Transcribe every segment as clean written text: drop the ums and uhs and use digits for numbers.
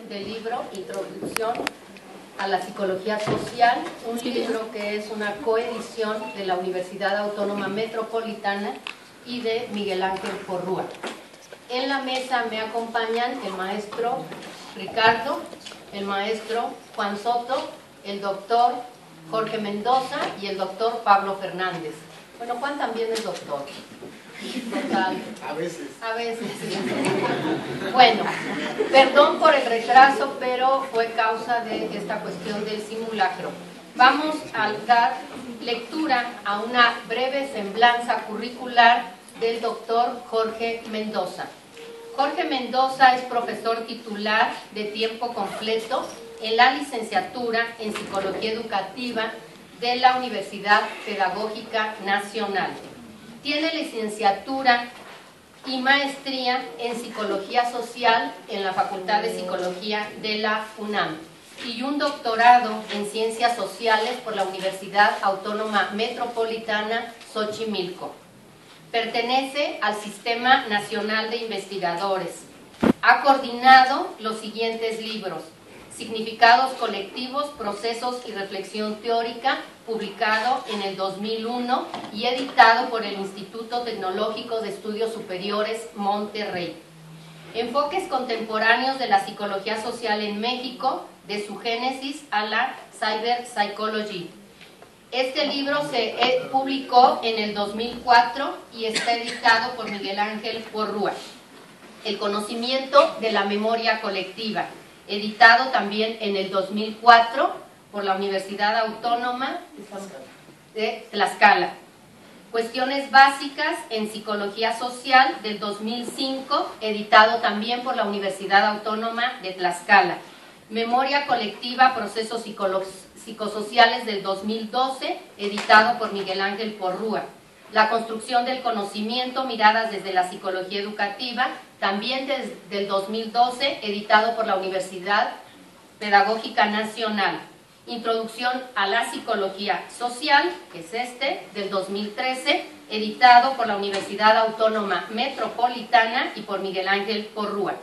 del libro Introducción a la Psicología Social, un libro que es una coedición de la Universidad Autónoma Metropolitana y de Miguel Ángel Porrúa. En la mesa me acompañan el maestro Ricardo, el maestro Juan Soto, el doctor Jorge Mendoza y el doctor Pablo Fernández. Bueno, Juan también es doctor. Total. A veces. A veces. Bueno, perdón por el retraso, pero fue causa de esta cuestión del simulacro. Vamos a dar lectura a una breve semblanza curricular del doctor Jorge Mendoza. Jorge Mendoza es profesor titular de tiempo completo en la licenciatura en Psicología Educativa de la Universidad Pedagógica Nacional. Tiene licenciatura y maestría en Psicología Social en la Facultad de Psicología de la UNAM y un doctorado en Ciencias Sociales por la Universidad Autónoma Metropolitana Xochimilco. Pertenece al Sistema Nacional de Investigadores. Ha coordinado los siguientes libros: Significados colectivos, procesos y reflexión teórica, publicado en el 2001 y editado por el Instituto Tecnológico de Estudios Superiores Monterrey. Enfoques contemporáneos de la psicología social en México, de su génesis a la Cyber Psychology. Este libro se publicó en el 2004 y está editado por Miguel Ángel Porrúa. El conocimiento de la memoria colectiva, editado también en el 2004 por la Universidad Autónoma de Tlaxcala. Cuestiones básicas en psicología social, del 2005, editado también por la Universidad Autónoma de Tlaxcala. Memoria colectiva, procesos psicosociales, del 2012, editado por Miguel Ángel Porrúa. La construcción del conocimiento, miradas desde la psicología educativa, también desde el 2012, editado por la Universidad Pedagógica Nacional. Introducción a la psicología social, que es del 2013, editado por la Universidad Autónoma Metropolitana y por Miguel Ángel Porrúa.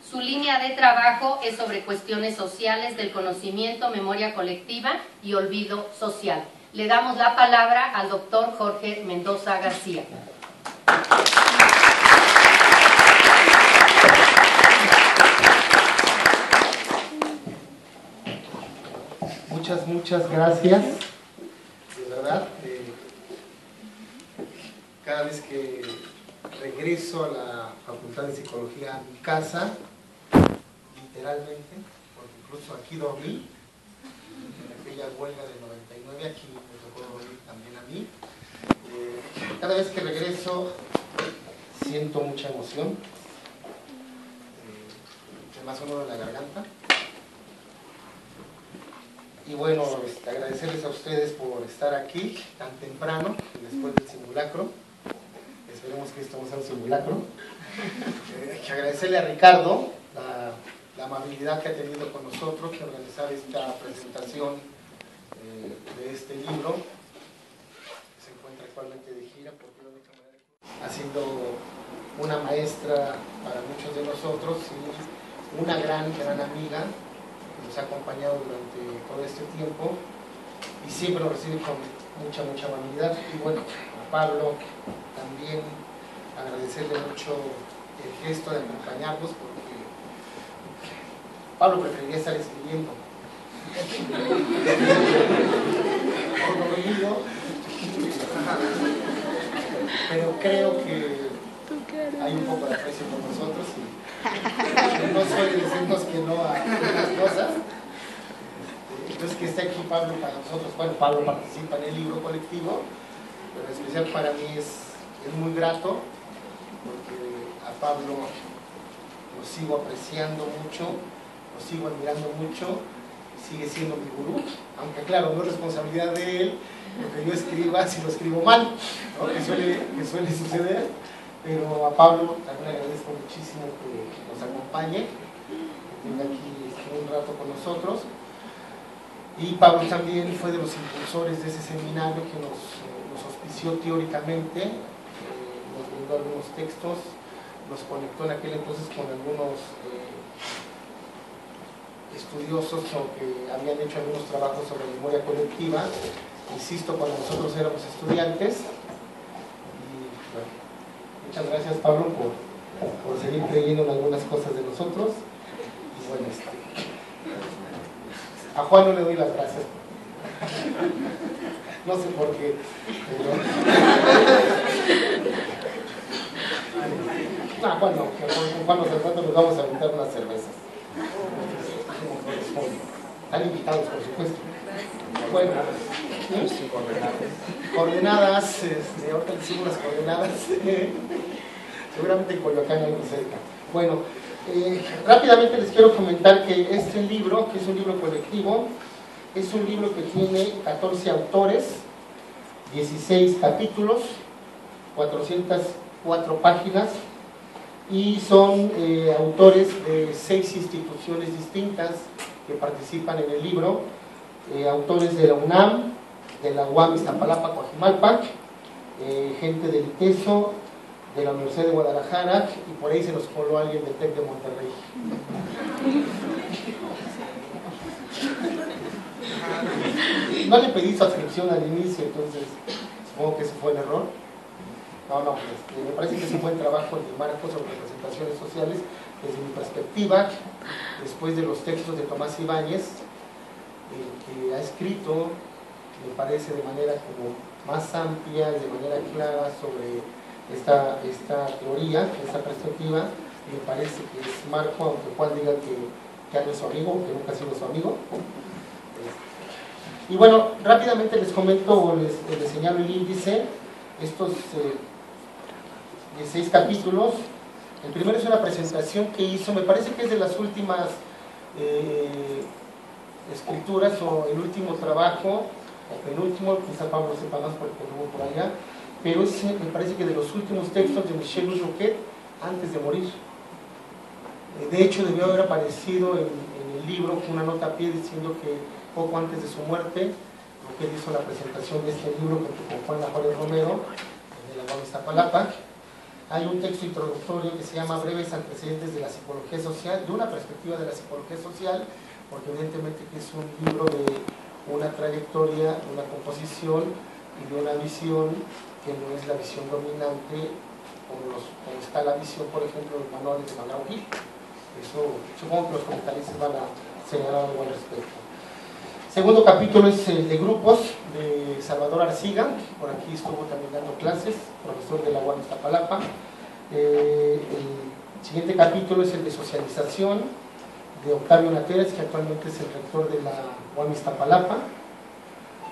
Su línea de trabajo es sobre cuestiones sociales del conocimiento, memoria colectiva y olvido social. Le damos la palabra al doctor Jorge Mendoza García. Muchas gracias. De verdad, cada vez que regreso a la Facultad de Psicología a mi casa, literalmente, porque incluso aquí dormí, en aquella huelga del 99, aquí me tocó dormir también a mí. Cada vez que regreso siento mucha emoción, más o menos en la garganta. Y bueno, agradecerles a ustedes por estar aquí tan temprano, después del simulacro. Esperemos que esto no sea un simulacro. Agradecerle a Ricardo la amabilidad que ha tenido con nosotros de organizar esta presentación de este libro. Se encuentra actualmente de gira porque ha sido una maestra para muchos de nosotros y una gran amiga que nos ha acompañado durante todo este tiempo y siempre nos recibe con mucha amabilidad. Y bueno, a Pablo también agradecerle mucho el gesto de acompañarnos, porque Pablo preferiría estar escribiendo pero creo que hay un poco de aprecio por nosotros y no suele decirnos que no a algunas cosas. Entonces, que esté aquí Pablo para nosotros. Bueno, Pablo participa en el libro colectivo, pero en especial para mí es muy grato, porque a Pablo lo sigo apreciando mucho, lo sigo admirando mucho, sigue siendo mi gurú, aunque claro, no es responsabilidad de él lo que yo escriba si lo escribo mal, ¿no? que suele suceder, pero a Pablo también le agradezco muchísimo que nos acompañe, que tenga aquí un rato con nosotros. Y Pablo también fue de los impulsores de ese seminario que nos auspició teóricamente, nos brindó algunos textos, nos conectó en aquel entonces con algunos estudiosos o que habían hecho algunos trabajos sobre memoria colectiva, insisto, cuando nosotros éramos estudiantes. Y bueno, muchas gracias, Pablo, por seguir creyendo en algunas cosas de nosotros. Y bueno, a Juan no le doy las gracias. No sé por qué. Pero... no, Juan no, con Juan nos vamos a aventar unas cervezas. Están invitados, por supuesto. Bueno, coordenadas, ahorita les sigo las coordenadas. Seguramente en Coyoacán hay muy cerca. Bueno, rápidamente les quiero comentar que este libro, que es un libro colectivo, es un libro que tiene 14 autores, 16 capítulos, 404 páginas, y son autores de 6 instituciones distintas que participan en el libro, autores de la UNAM, de la UAM Iztapalapa, Coajimalpa, gente del ITESO, de la Universidad de Guadalajara, y por ahí se nos coló alguien del TEC de Monterrey. No le pedí su adscripción al inicio, entonces supongo que ese fue el error. No, me parece que es un buen trabajo de marco sobre representaciones sociales desde mi perspectiva, después de los textos de Tomás Ibáñez, que ha escrito, me parece, de manera como más amplia, de manera clara sobre esta teoría, esta perspectiva, y me parece que es marco, aunque Juan diga que no es su amigo, que nunca ha sido su amigo. Y bueno, rápidamente les comento, les señalo el índice, estos 16 capítulos. El primero es una presentación que hizo, me parece que es de las últimas escrituras o el último trabajo, o penúltimo, quizá Pablo sepa más porque lo hubo por allá, pero es, me parece que de los últimos textos de Michel Roquet antes de morir. De hecho, debió haber aparecido en el libro con una nota a pie diciendo que poco antes de su muerte, Roquet hizo la presentación de este libro junto con Juan Lajones Romero, de la UAM Iztapalapa. Hay un texto introductorio que se llama Breves antecedentes de la psicología social, de una perspectiva de la psicología social, porque evidentemente que es un libro de una trayectoria, de una composición y de una visión que no es la visión dominante como está la visión, por ejemplo, en los manuales de Monroe Hill. Eso, supongo que los comentaristas van a señalar algo al respecto. Segundo capítulo es el de grupos, de Salvador Arciga, por aquí estuvo también dando clases, profesor de la UAM Iztapalapa. El siguiente capítulo es el de socialización, de Octavio Nateras, que actualmente es el rector de la UAM Iztapalapa.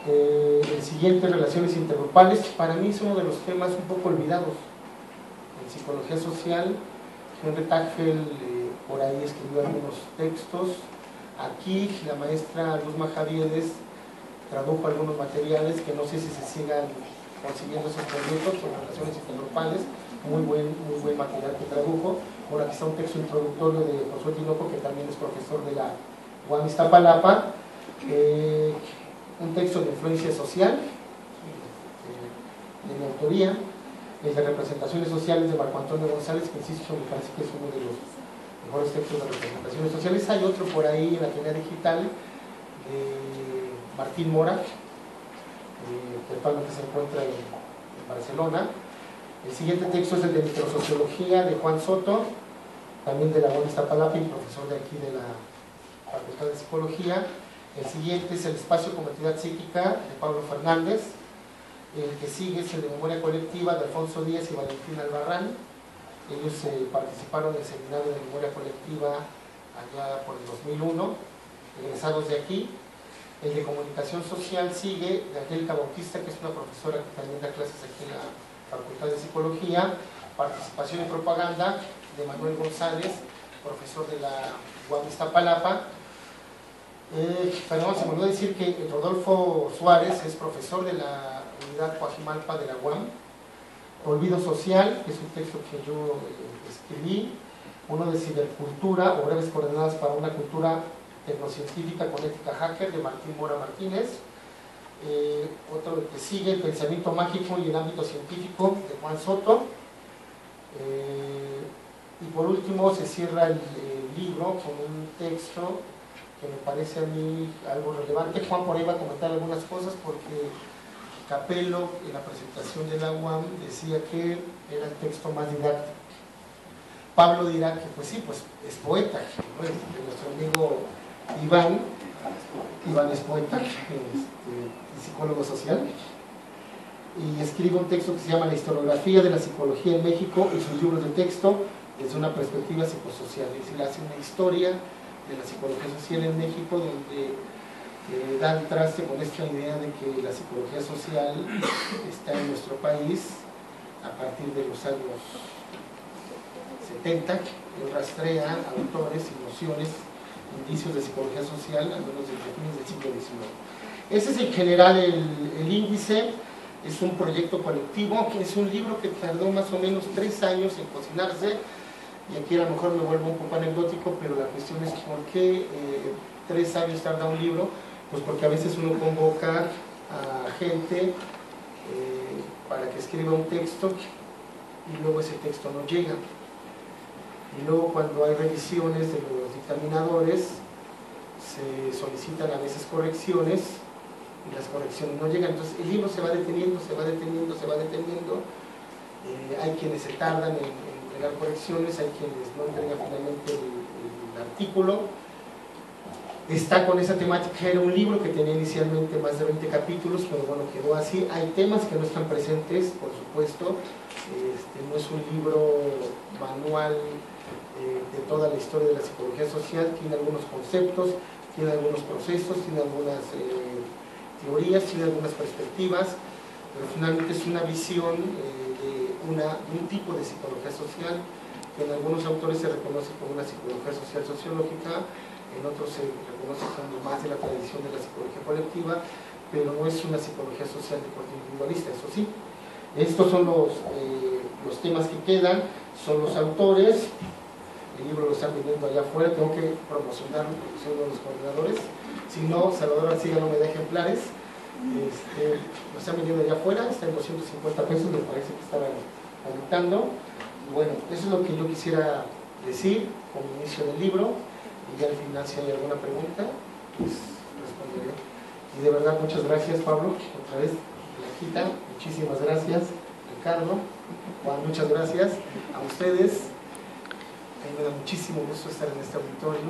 El siguiente, relaciones intergrupales, para mí es uno de los temas un poco olvidados en psicología social. Henry Tagfel por ahí escribió algunos textos. Aquí la maestra Luzma Javiedes tradujo algunos materiales que no sé si se sigan consiguiendo esos proyectos con relaciones intergrupales. Muy buen material que tradujo. Bueno, aquí está un texto introductorio de Josué Tinoco, que también es profesor de la UAM Iztapalapa. Un texto de influencia social de mi autoría, el de representaciones sociales de Marco Antonio González, que insisto, me parece que es uno de los mejores textos de representaciones sociales. Hay otro por ahí en la teoría digital de Martín Mora, que actualmente se encuentra en Barcelona. El siguiente texto es el de microsociología de Juan Soto, también de la UAM Iztapalapa y profesor de aquí de la Facultad de Psicología. El siguiente es el espacio con actividad psíquica de Pablo Fernández. El que sigue es el de memoria colectiva de Alfonso Díaz y Valentín Albarrán. Ellos participaron en el seminario de memoria colectiva allá por el 2001, egresados de aquí. El de comunicación social sigue de Angélica Bautista, que es una profesora que también da clases aquí en la Facultad de Psicología. Participación y propaganda de Manuel González, profesor de la UAM Iztapalapa. Perdón, se me olvidó decir que Rodolfo Suárez es profesor de la unidad Coajimalpa de la UAM. Olvido social, que es un texto que yo escribí, uno de cibercultura o breves coordenadas para una cultura tecnocientífica con ética hacker, de Martín Mora Martínez. Otro que sigue, el pensamiento mágico y el ámbito científico, de Juan Soto. Y por último se cierra el libro con un texto que me parece a mí algo relevante. Juan por ahí va a comentar algunas cosas porque Capello en la presentación de la UAM decía que era el texto más didáctico. Pablo dirá que pues sí, pues es poeta, ¿no? Nuestro amigo Iván es poeta, y psicólogo social, y escribe un texto que se llama La historiografía de la psicología en México y sus libros de texto desde una perspectiva psicosocial. Es decir, hace una historia de la psicología social en México donde da el traste con esta idea de que la psicología social está en nuestro país a partir de los años 70, que rastrea autores y nociones, indicios de psicología social, al menos desde fines del siglo XIX. Ese es en general el índice. Es un proyecto colectivo, que es un libro que tardó más o menos 3 años en cocinarse, y aquí a lo mejor me vuelvo un poco anecdótico, pero la cuestión es por qué 3 años tarda un libro. Pues porque a veces uno convoca a gente para que escriba un texto y luego ese texto no llega. Y luego cuando hay revisiones de los dictaminadores, se solicitan a veces correcciones y las correcciones no llegan. Entonces el libro se va deteniendo, se va deteniendo, se va deteniendo. Hay quienes se tardan en entregar correcciones, hay quienes no entregan finalmente el artículo. Está con esa temática. Era un libro que tenía inicialmente más de 20 capítulos, pero bueno, quedó así. Hay temas que no están presentes, por supuesto. No es un libro manual de toda la historia de la psicología social. Tiene algunos conceptos, tiene algunos procesos, tiene algunas teorías, tiene algunas perspectivas, pero finalmente es una visión de un tipo de psicología social que en algunos autores se reconoce como una psicología social sociológica, en otros se reconoce como más de la tradición de la psicología colectiva, pero no es una psicología social de corte individualista, eso sí. Estos son los temas que quedan, son los autores. El libro lo están vendiendo allá afuera, tengo que promocionarlo porque soy uno de los coordinadores, si no, Salvador Arcilla no me da ejemplares. Lo están vendiendo allá afuera, está en 250 pesos, me parece que estaban aumentando. Y bueno, eso es lo que yo quisiera decir como inicio del libro. Y ya al final, si hay alguna pregunta, pues responderé. Y de verdad, muchas gracias, Pablo, otra vez, Blanquita, muchísimas gracias, Ricardo, Juan, muchas gracias a ustedes. A mí me da muchísimo gusto estar en este auditorio.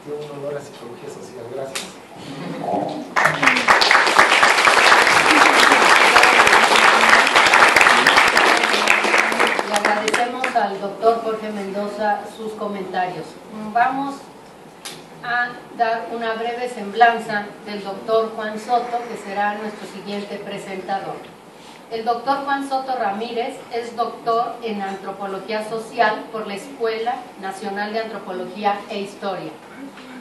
Tiene un honor a Psicología Social. Gracias. Le agradecemos al doctor Jorge Mendoza sus comentarios. Vamos a dar una breve semblanza del doctor Juan Soto, que será nuestro siguiente presentador. El doctor Juan Soto Ramírez es doctor en Antropología Social por la Escuela Nacional de Antropología e Historia.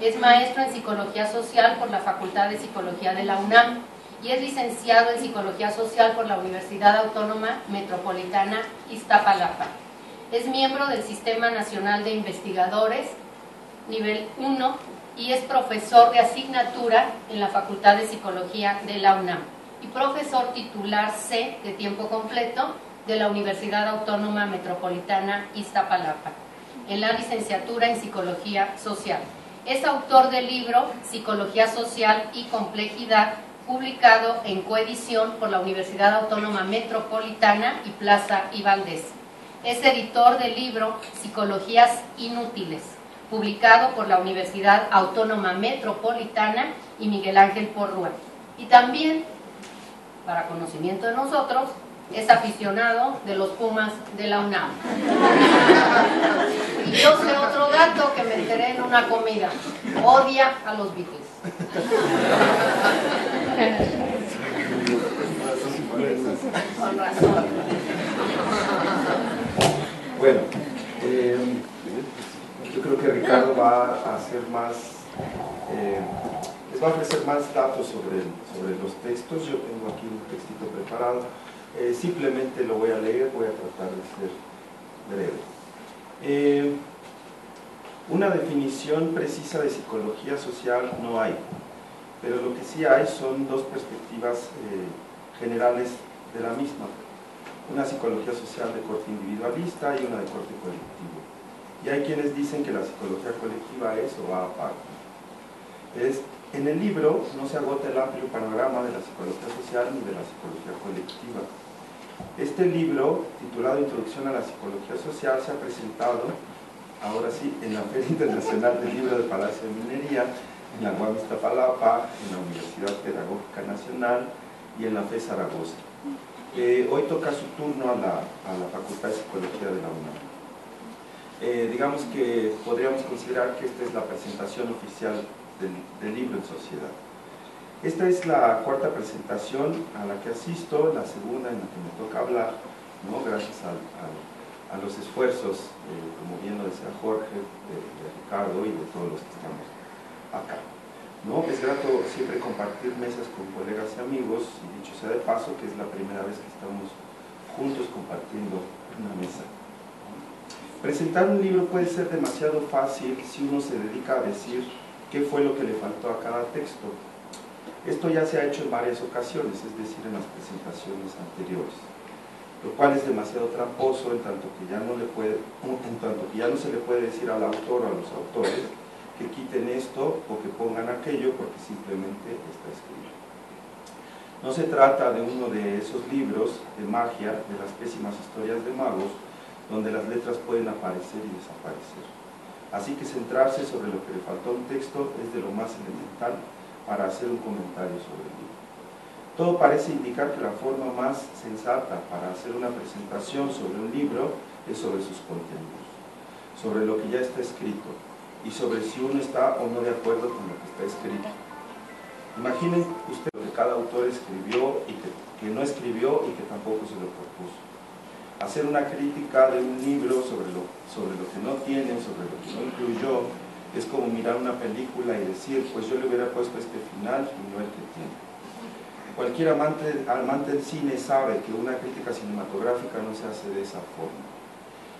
Es maestro en Psicología Social por la Facultad de Psicología de la UNAM y es licenciado en Psicología Social por la Universidad Autónoma Metropolitana Iztapalapa. Es miembro del Sistema Nacional de Investigadores, nivel 1, y es profesor de asignatura en la Facultad de Psicología de la UNAM y profesor titular C de tiempo completo de la Universidad Autónoma Metropolitana Iztapalapa, en la licenciatura en Psicología Social. Es autor del libro Psicología Social y Complejidad, publicado en coedición por la Universidad Autónoma Metropolitana y Plaza y Valdés. Es editor del libro Psicologías Inútiles, publicado por la Universidad Autónoma Metropolitana y Miguel Ángel Porrúa. Y también, para conocimiento de nosotros, es aficionado de los Pumas de la UNAM. Y yo sé otro dato que me enteré en una comida: odia a los Beatles. Con razón. Bueno, yo creo que Ricardo va a hacer más, les va a ofrecer más datos sobre los textos. Yo tengo aquí un textito preparado, simplemente lo voy a leer, voy a tratar de ser breve. Una definición precisa de psicología social no hay, pero lo que sí hay son dos perspectivas generales de la misma: una psicología social de corte individualista y una de corte colectivo. Y hay quienes dicen que la psicología colectiva es o va aparte. En el libro no se agota el amplio panorama de la psicología social ni de la psicología colectiva. Este libro, titulado Introducción a la Psicología Social, se ha presentado, ahora sí, en la Feria Internacional del Libro del Palacio de Minería, en la UAM Iztapalapa, en la Universidad Pedagógica Nacional y en la FE Zaragoza. Hoy toca su turno a la Facultad de Psicología de la UNAM. Digamos que podríamos considerar que esta es la presentación oficial del libro en sociedad. Esta es la cuarta presentación a la que asisto, la segunda en la que me toca hablar, ¿no? Gracias a los esfuerzos, como bien lo decía Jorge, de Ricardo y de todos los que estamos acá, ¿no? Es grato siempre compartir mesas con colegas y amigos, y dicho sea de paso que es la primera vez que estamos juntos compartiendo una mesa. Presentar un libro puede ser demasiado fácil si uno se dedica a decir qué fue lo que le faltó a cada texto. Esto ya se ha hecho en varias ocasiones, es decir, en las presentaciones anteriores, lo cual es demasiado tramposo en tanto que ya no se le puede decir al autor o a los autores que quiten esto o que pongan aquello porque simplemente está escrito. No se trata de uno de esos libros de magia, de las pésimas historias de magos, donde las letras pueden aparecer y desaparecer. Así que centrarse sobre lo que le faltó a un texto es de lo más elemental para hacer un comentario sobre el libro. Todo parece indicar que la forma más sensata para hacer una presentación sobre un libro es sobre sus contenidos, sobre lo que ya está escrito y sobre si uno está o no de acuerdo con lo que está escrito. Imaginen ustedes lo que cada autor escribió y que no escribió y que tampoco se lo propuso. Hacer una crítica de un libro sobre lo que no tiene, sobre lo que no incluyó, es como mirar una película y decir, pues yo le hubiera puesto este final y no el que tiene. Cualquier amante del cine sabe que una crítica cinematográfica no se hace de esa forma.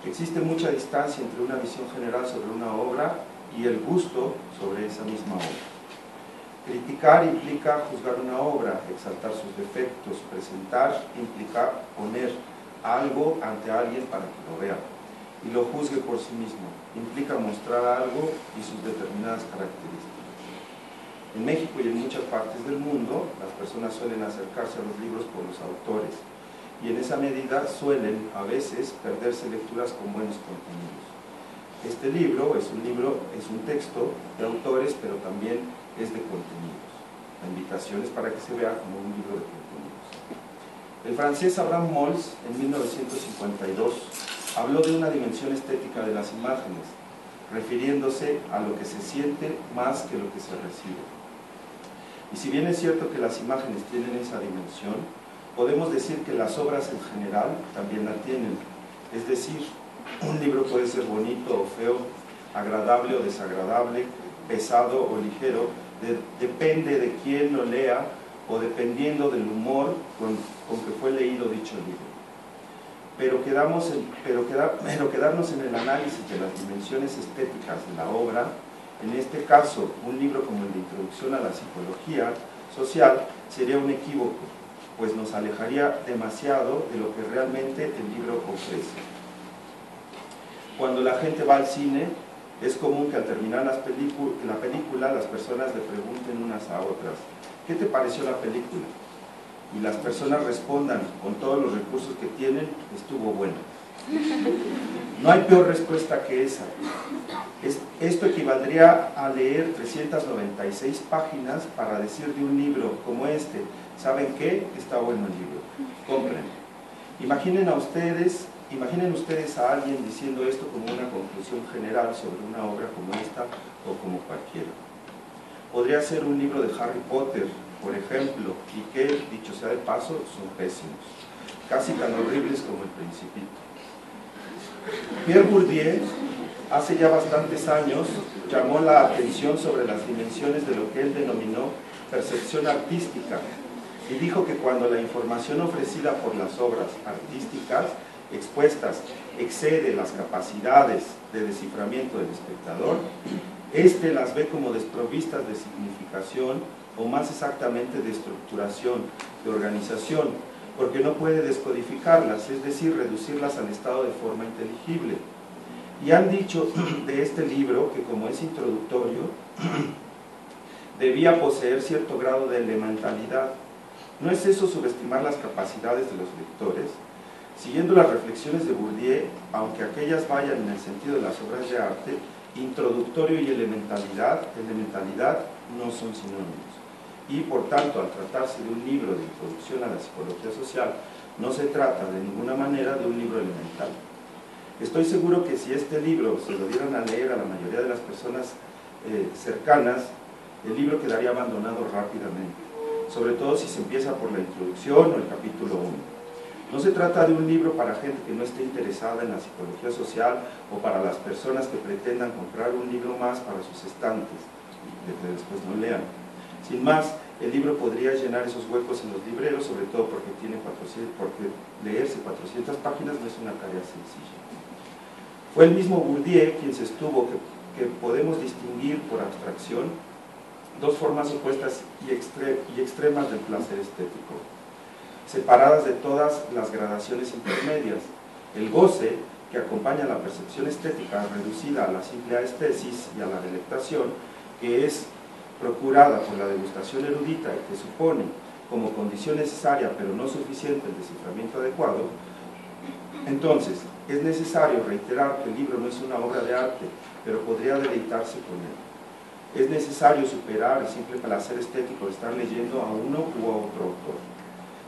Existe mucha distancia entre una visión general sobre una obra y el gusto sobre esa misma obra. Criticar implica juzgar una obra, exaltar sus defectos. Presentar implica poner algo ante alguien para que lo vea y lo juzgue por sí mismo. Implica mostrar algo y sus determinadas características. En México y en muchas partes del mundo, las personas suelen acercarse a los libros por los autores y en esa medida suelen, a veces, perderse lecturas con buenos contenidos. Este libro es un texto de autores, pero también es de contenidos. La invitación es para que se vea como un libro de contenidos. El francés Abraham Mols, en 1952, habló de una dimensión estética de las imágenes, refiriéndose a lo que se siente más que lo que se recibe. Y si bien es cierto que las imágenes tienen esa dimensión, podemos decir que las obras en general también la tienen. Es decir, un libro puede ser bonito o feo, agradable o desagradable, pesado o ligero, depende de quién lo lea o dependiendo del humor con que fue leído dicho libro. Pero quedarnos en el análisis de las dimensiones estéticas de la obra, en este caso un libro como el de Introducción a la Psicología Social, sería un equívoco, pues nos alejaría demasiado de lo que realmente el libro ofrece. Cuando la gente va al cine, es común que al terminar la película las personas le pregunten unas a otras: ¿qué te pareció la película? Y las personas respondan con todos los recursos que tienen: estuvo bueno. No hay peor respuesta que esa. Esto equivaldría a leer 396 páginas para decir de un libro como este: ¿saben qué? Está bueno el libro, compren. Imaginen ustedes a alguien diciendo esto como una conclusión general sobre una obra como esta o como cualquiera. Podría ser un libro de Harry Potter, por ejemplo, y que, dicho sea de paso, son pésimos, casi tan horribles como El Principito. Pierre Bourdieu, hace ya bastantes años, llamó la atención sobre las dimensiones de lo que él denominó percepción artística, y dijo que cuando la información ofrecida por las obras artísticas expuestas excede las capacidades de desciframiento del espectador, éste las ve como desprovistas de significación, o más exactamente de estructuración, de organización, porque no puede descodificarlas, es decir, reducirlas al estado de forma inteligible. Y han dicho de este libro que, como es introductorio, debía poseer cierto grado de elementalidad. ¿No es eso subestimar las capacidades de los lectores? Siguiendo las reflexiones de Bourdieu, aunque aquellas vayan en el sentido de las obras de arte, introductorio y elementalidad no son sinónimos. Y por tanto, al tratarse de un libro de introducción a la psicología social, no se trata de ninguna manera de un libro elemental. Estoy seguro que si este libro se lo dieran a leer a la mayoría de las personas cercanas, el libro quedaría abandonado rápidamente, sobre todo si se empieza por la introducción o el capítulo 1. No se trata de un libro para gente que no esté interesada en la psicología social o para las personas que pretendan comprar un libro más para sus estantes y que después no lean. Sin más, el libro podría llenar esos huecos en los libreros, sobre todo porque leerse 400 páginas no es una tarea sencilla. Fue el mismo Bourdieu quien sostuvo que podemos distinguir por abstracción dos formas opuestas y extremas del placer estético, separadas de todas las gradaciones intermedias: el goce, que acompaña la percepción estética reducida a la simple aestesis y a la delectación, que es procurada por la degustación erudita y que supone como condición necesaria pero no suficiente el desciframiento adecuado. Entonces, es necesario reiterar que el libro no es una obra de arte, pero podría deleitarse con él. Es necesario superar el simple placer estético de estar leyendo a uno u a otro autor.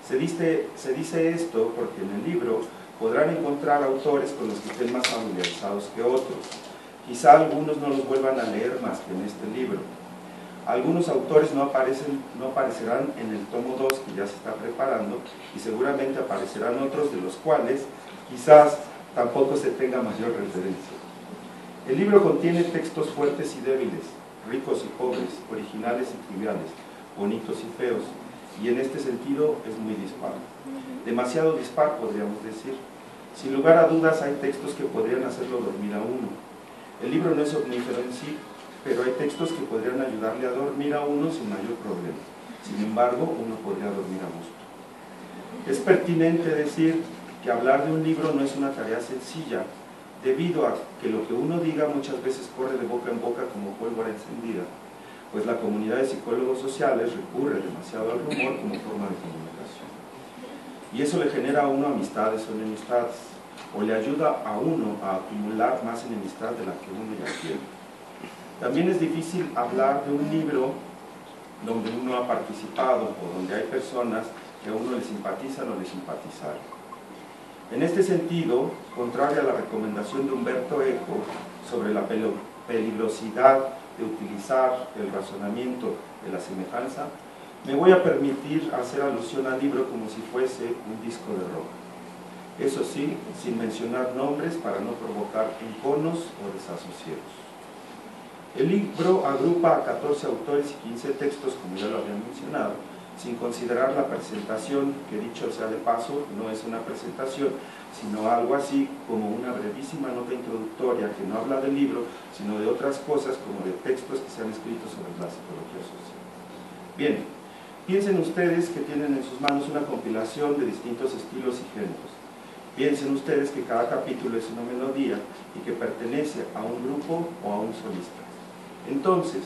Se dice esto porque en el libro podrán encontrar autores con los que estén más familiarizados que otros. Quizá algunos no los vuelvan a leer más que en este libro. Algunos autores no aparecerán en el tomo 2 que ya se está preparando, y seguramente aparecerán otros de los cuales quizás tampoco se tenga mayor referencia. El libro contiene textos fuertes y débiles, ricos y pobres, originales y triviales, bonitos y feos, y en este sentido es muy dispar. Demasiado dispar, podríamos decir. Sin lugar a dudas hay textos que podrían hacerlo dormir a uno. El libro no es omnífero en sí, pero hay textos que podrían ayudarle a dormir a uno sin mayor problema. Sin embargo, uno podría dormir a gusto. Es pertinente decir que hablar de un libro no es una tarea sencilla, debido a que lo que uno diga muchas veces corre de boca en boca como pólvora encendida, pues la comunidad de psicólogos sociales recurre demasiado al rumor como forma de comunicación. Y eso le genera a uno amistades o enemistades, o le ayuda a uno a acumular más enemistad de la que uno ya tiene. También es difícil hablar de un libro donde uno ha participado o donde hay personas que a uno le simpatizan o le simpatizaron. En este sentido, contrario a la recomendación de Umberto Eco sobre la peligrosidad de utilizar el razonamiento de la semejanza, me voy a permitir hacer alusión al libro como si fuese un disco de rock. Eso sí, sin mencionar nombres para no provocar enconos o desasosiegos. El libro agrupa a 14 autores y 15 textos, como ya lo había mencionado, sin considerar la presentación, que dicho sea de paso, no es una presentación, sino algo así como una brevísima nota introductoria que no habla del libro, sino de otras cosas, como de textos que se han escrito sobre la psicología social. Bien, piensen ustedes que tienen en sus manos una compilación de distintos estilos y géneros. Piensen ustedes que cada capítulo es una melodía y que pertenece a un grupo o a un solista. Entonces,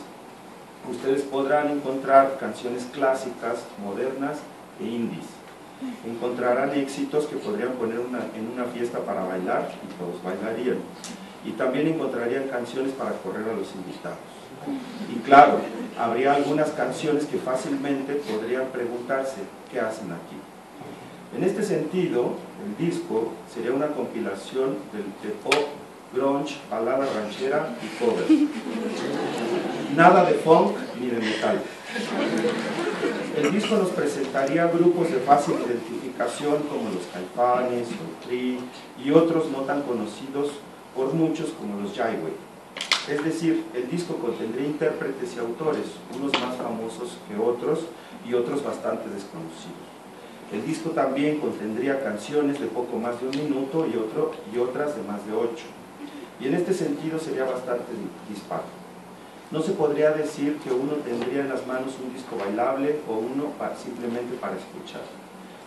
ustedes podrán encontrar canciones clásicas, modernas e indies. Encontrarán éxitos que podrían poner en una fiesta para bailar y todos bailarían. Y también encontrarían canciones para correr a los invitados. Y claro, habría algunas canciones que fácilmente podrían preguntarse, ¿qué hacen aquí? En este sentido, el disco sería una compilación de pop, grunge, balada ranchera y cover. Nada de funk ni de metal. El disco nos presentaría grupos de fácil identificación como los Caifanes, o Tri y otros no tan conocidos por muchos como los Jai Way. Es decir, el disco contendría intérpretes y autores, unos más famosos que otros y otros bastante desconocidos. El disco también contendría canciones de poco más de un minuto y otras de más de 8. Y en este sentido sería bastante dispar. No se podría decir que uno tendría en las manos un disco bailable o uno simplemente para escuchar.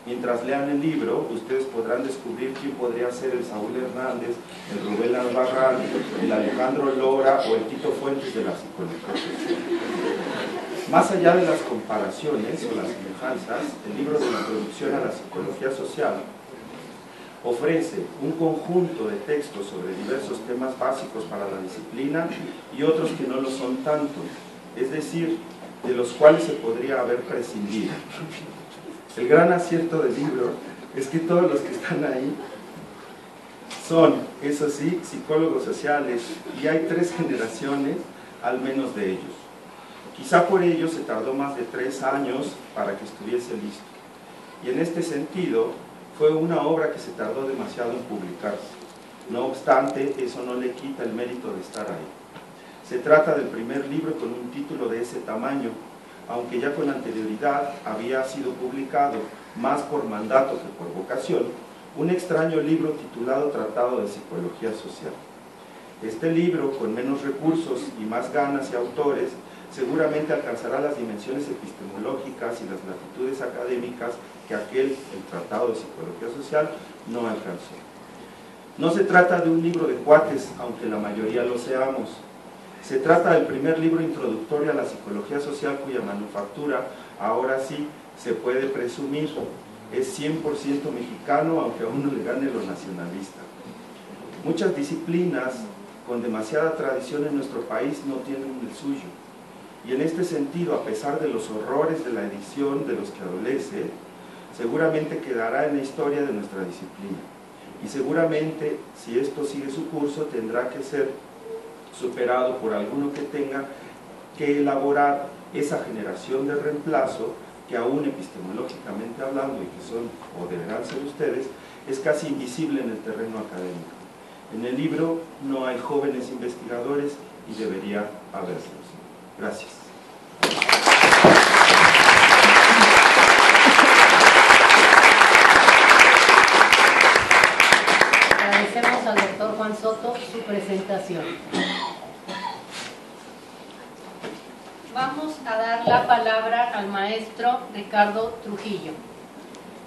Mientras lean el libro, ustedes podrán descubrir quién podría ser el Saúl Hernández, el Rubén Albarrán, el Alejandro Lora o el Tito Fuentes de la psicología social. Más allá de las comparaciones o las semejanzas, el libro de Introducción a la Psicología Social ofrece un conjunto de textos sobre diversos temas básicos para la disciplina y otros que no lo son tanto, es decir, de los cuales se podría haber prescindido. El gran acierto del libro es que todos los que están ahí son, eso sí, psicólogos sociales, y hay 3 generaciones al menos de ellos. Quizá por ello se tardó más de 3 años para que estuviese listo. Y en este sentido, fue una obra que se tardó demasiado en publicarse. No obstante, eso no le quita el mérito de estar ahí. Se trata del primer libro con un título de ese tamaño, aunque ya con anterioridad había sido publicado, más por mandato que por vocación, un extraño libro titulado Tratado de Psicología Social. Este libro, con menos recursos y más ganas y autores, seguramente alcanzará las dimensiones epistemológicas y las latitudes académicas que aquel, el Tratado de Psicología Social, no alcanzó. No se trata de un libro de cuates, aunque la mayoría lo seamos. Se trata del primer libro introductorio a la psicología social cuya manufactura, ahora sí, se puede presumir, es 100% mexicano, aunque a uno le gane lo nacionalista. Muchas disciplinas con demasiada tradición en nuestro país no tienen el suyo. Y en este sentido, a pesar de los horrores de la edición de los que adolece, seguramente quedará en la historia de nuestra disciplina. Y seguramente, si esto sigue su curso, tendrá que ser superado por alguno que tenga que elaborar esa generación de reemplazo que aún epistemológicamente hablando, y que son, o deberán ser ustedes, es casi invisible en el terreno académico. En el libro no hay jóvenes investigadores y debería habérselos. Gracias. Agradecemos al doctor Juan Soto su presentación. Vamos a dar la palabra al maestro Ricardo Trujillo.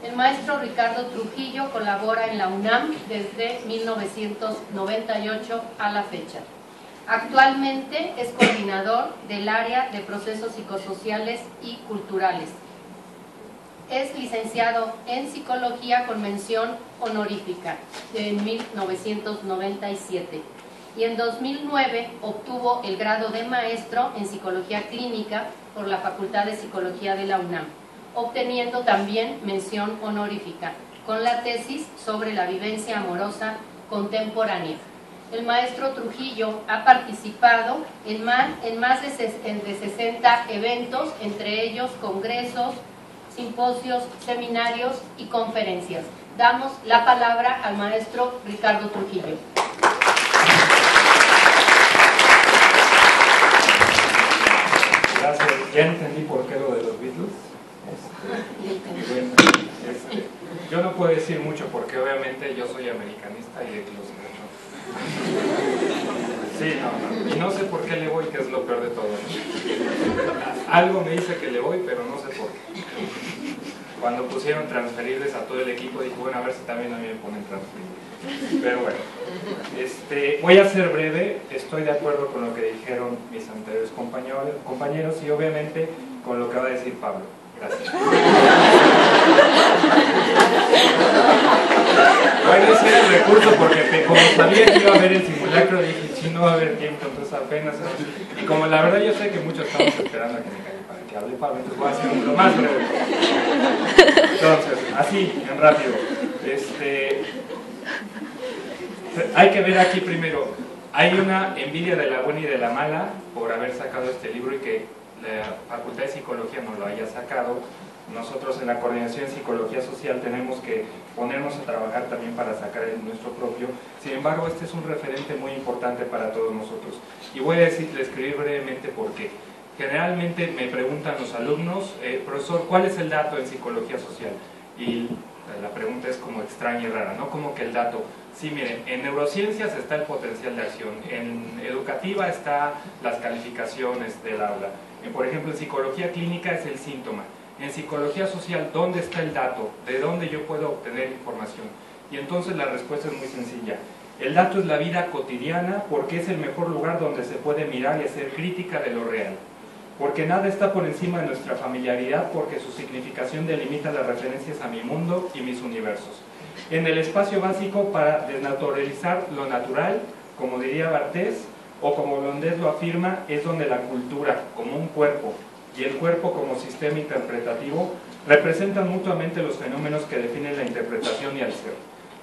El maestro Ricardo Trujillo colabora en la UNAM desde 1998 a la fecha. Actualmente es coordinador del área de procesos psicosociales y culturales. Es licenciado en psicología con mención honorífica en 1997 y en 2009 obtuvo el grado de maestro en psicología clínica por la Facultad de Psicología de la UNAM, obteniendo también mención honorífica con la tesis sobre la vivencia amorosa contemporánea. El maestro Trujillo ha participado en más de 60 eventos, entre ellos congresos, simposios, seminarios y conferencias. Damos la palabra al maestro Ricardo Trujillo. Gracias. Ya entendí por qué lo de los Beatles. Yo no puedo decir mucho porque obviamente yo soy americanista y de closet. Sí, no, y no sé por qué le voy, que es lo peor de todo. Algo me dice que le voy, pero no sé por qué. Cuando pusieron transferirles a todo el equipo, dije, bueno, a ver si también a mí me ponen transferir. Pero bueno, voy a ser breve. Estoy de acuerdo con lo que dijeron mis anteriores compañeros y obviamente con lo que va a decir Pablo. Gracias. Bueno, ese era el recurso porque como sabía que iba a haber el simulacro, dije, sí, no va a haber tiempo, entonces apenas. Y como la verdad yo sé que muchos estamos esperando a que me caiga para que hable Pablo, entonces voy a hacer lo más breve. Entonces, así, en rápido. Hay que ver aquí primero, hay una envidia de la buena y de la mala por haber sacado este libro y que la Facultad de Psicología no lo haya sacado. Nosotros en la Coordinación de Psicología Social tenemos que ponernos a trabajar también para sacar el nuestro propio. Sin embargo, este es un referente muy importante para todos nosotros. Y voy a escribir brevemente por qué. Generalmente me preguntan los alumnos, profesor, ¿cuál es el dato en psicología social? Y la pregunta es como extraña y rara, ¿no? Como que el dato. Sí, miren, en neurociencias está el potencial de acción, en educativa está las calificaciones del aula, por ejemplo en psicología clínica es el síntoma, En psicología social, ¿dónde está el dato? ¿De dónde yo puedo obtener información? Y entonces la respuesta es muy sencilla. El dato es la vida cotidiana porque es el mejor lugar donde se puede mirar y hacer crítica de lo real. Porque nada está por encima de nuestra familiaridad porque su significación delimita las referencias a mi mundo y mis universos. En el espacio básico para desnaturalizar lo natural, como diría Barthes, o como Blondet lo afirma, es donde la cultura, como un cuerpo, y el cuerpo como sistema interpretativo, representan mutuamente los fenómenos que definen la interpretación y el ser.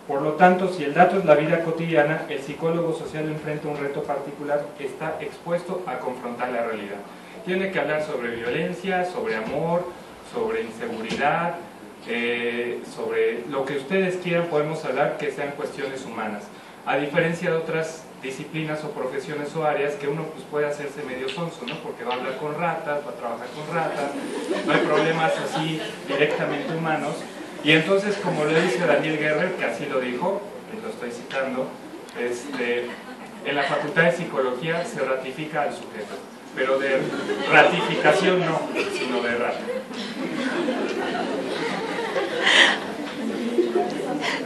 Por lo tanto, si el dato es la vida cotidiana, el psicólogo social enfrenta un reto particular, está expuesto a confrontar la realidad. Tiene que hablar sobre violencia, sobre amor, sobre inseguridad, sobre lo que ustedes quieran, podemos hablar que sean cuestiones humanas. A diferencia de otras disciplinas o profesiones o áreas que uno pues, puede hacerse medio sonso, ¿no? Porque va a hablar con ratas, va a trabajar con ratas, no hay problemas así directamente humanos. Y entonces, como le dice Daniel Guerrer, que así lo dijo, y lo estoy citando, en la Facultad de Psicología se ratifica al sujeto, pero de ratificación no, sino de rata.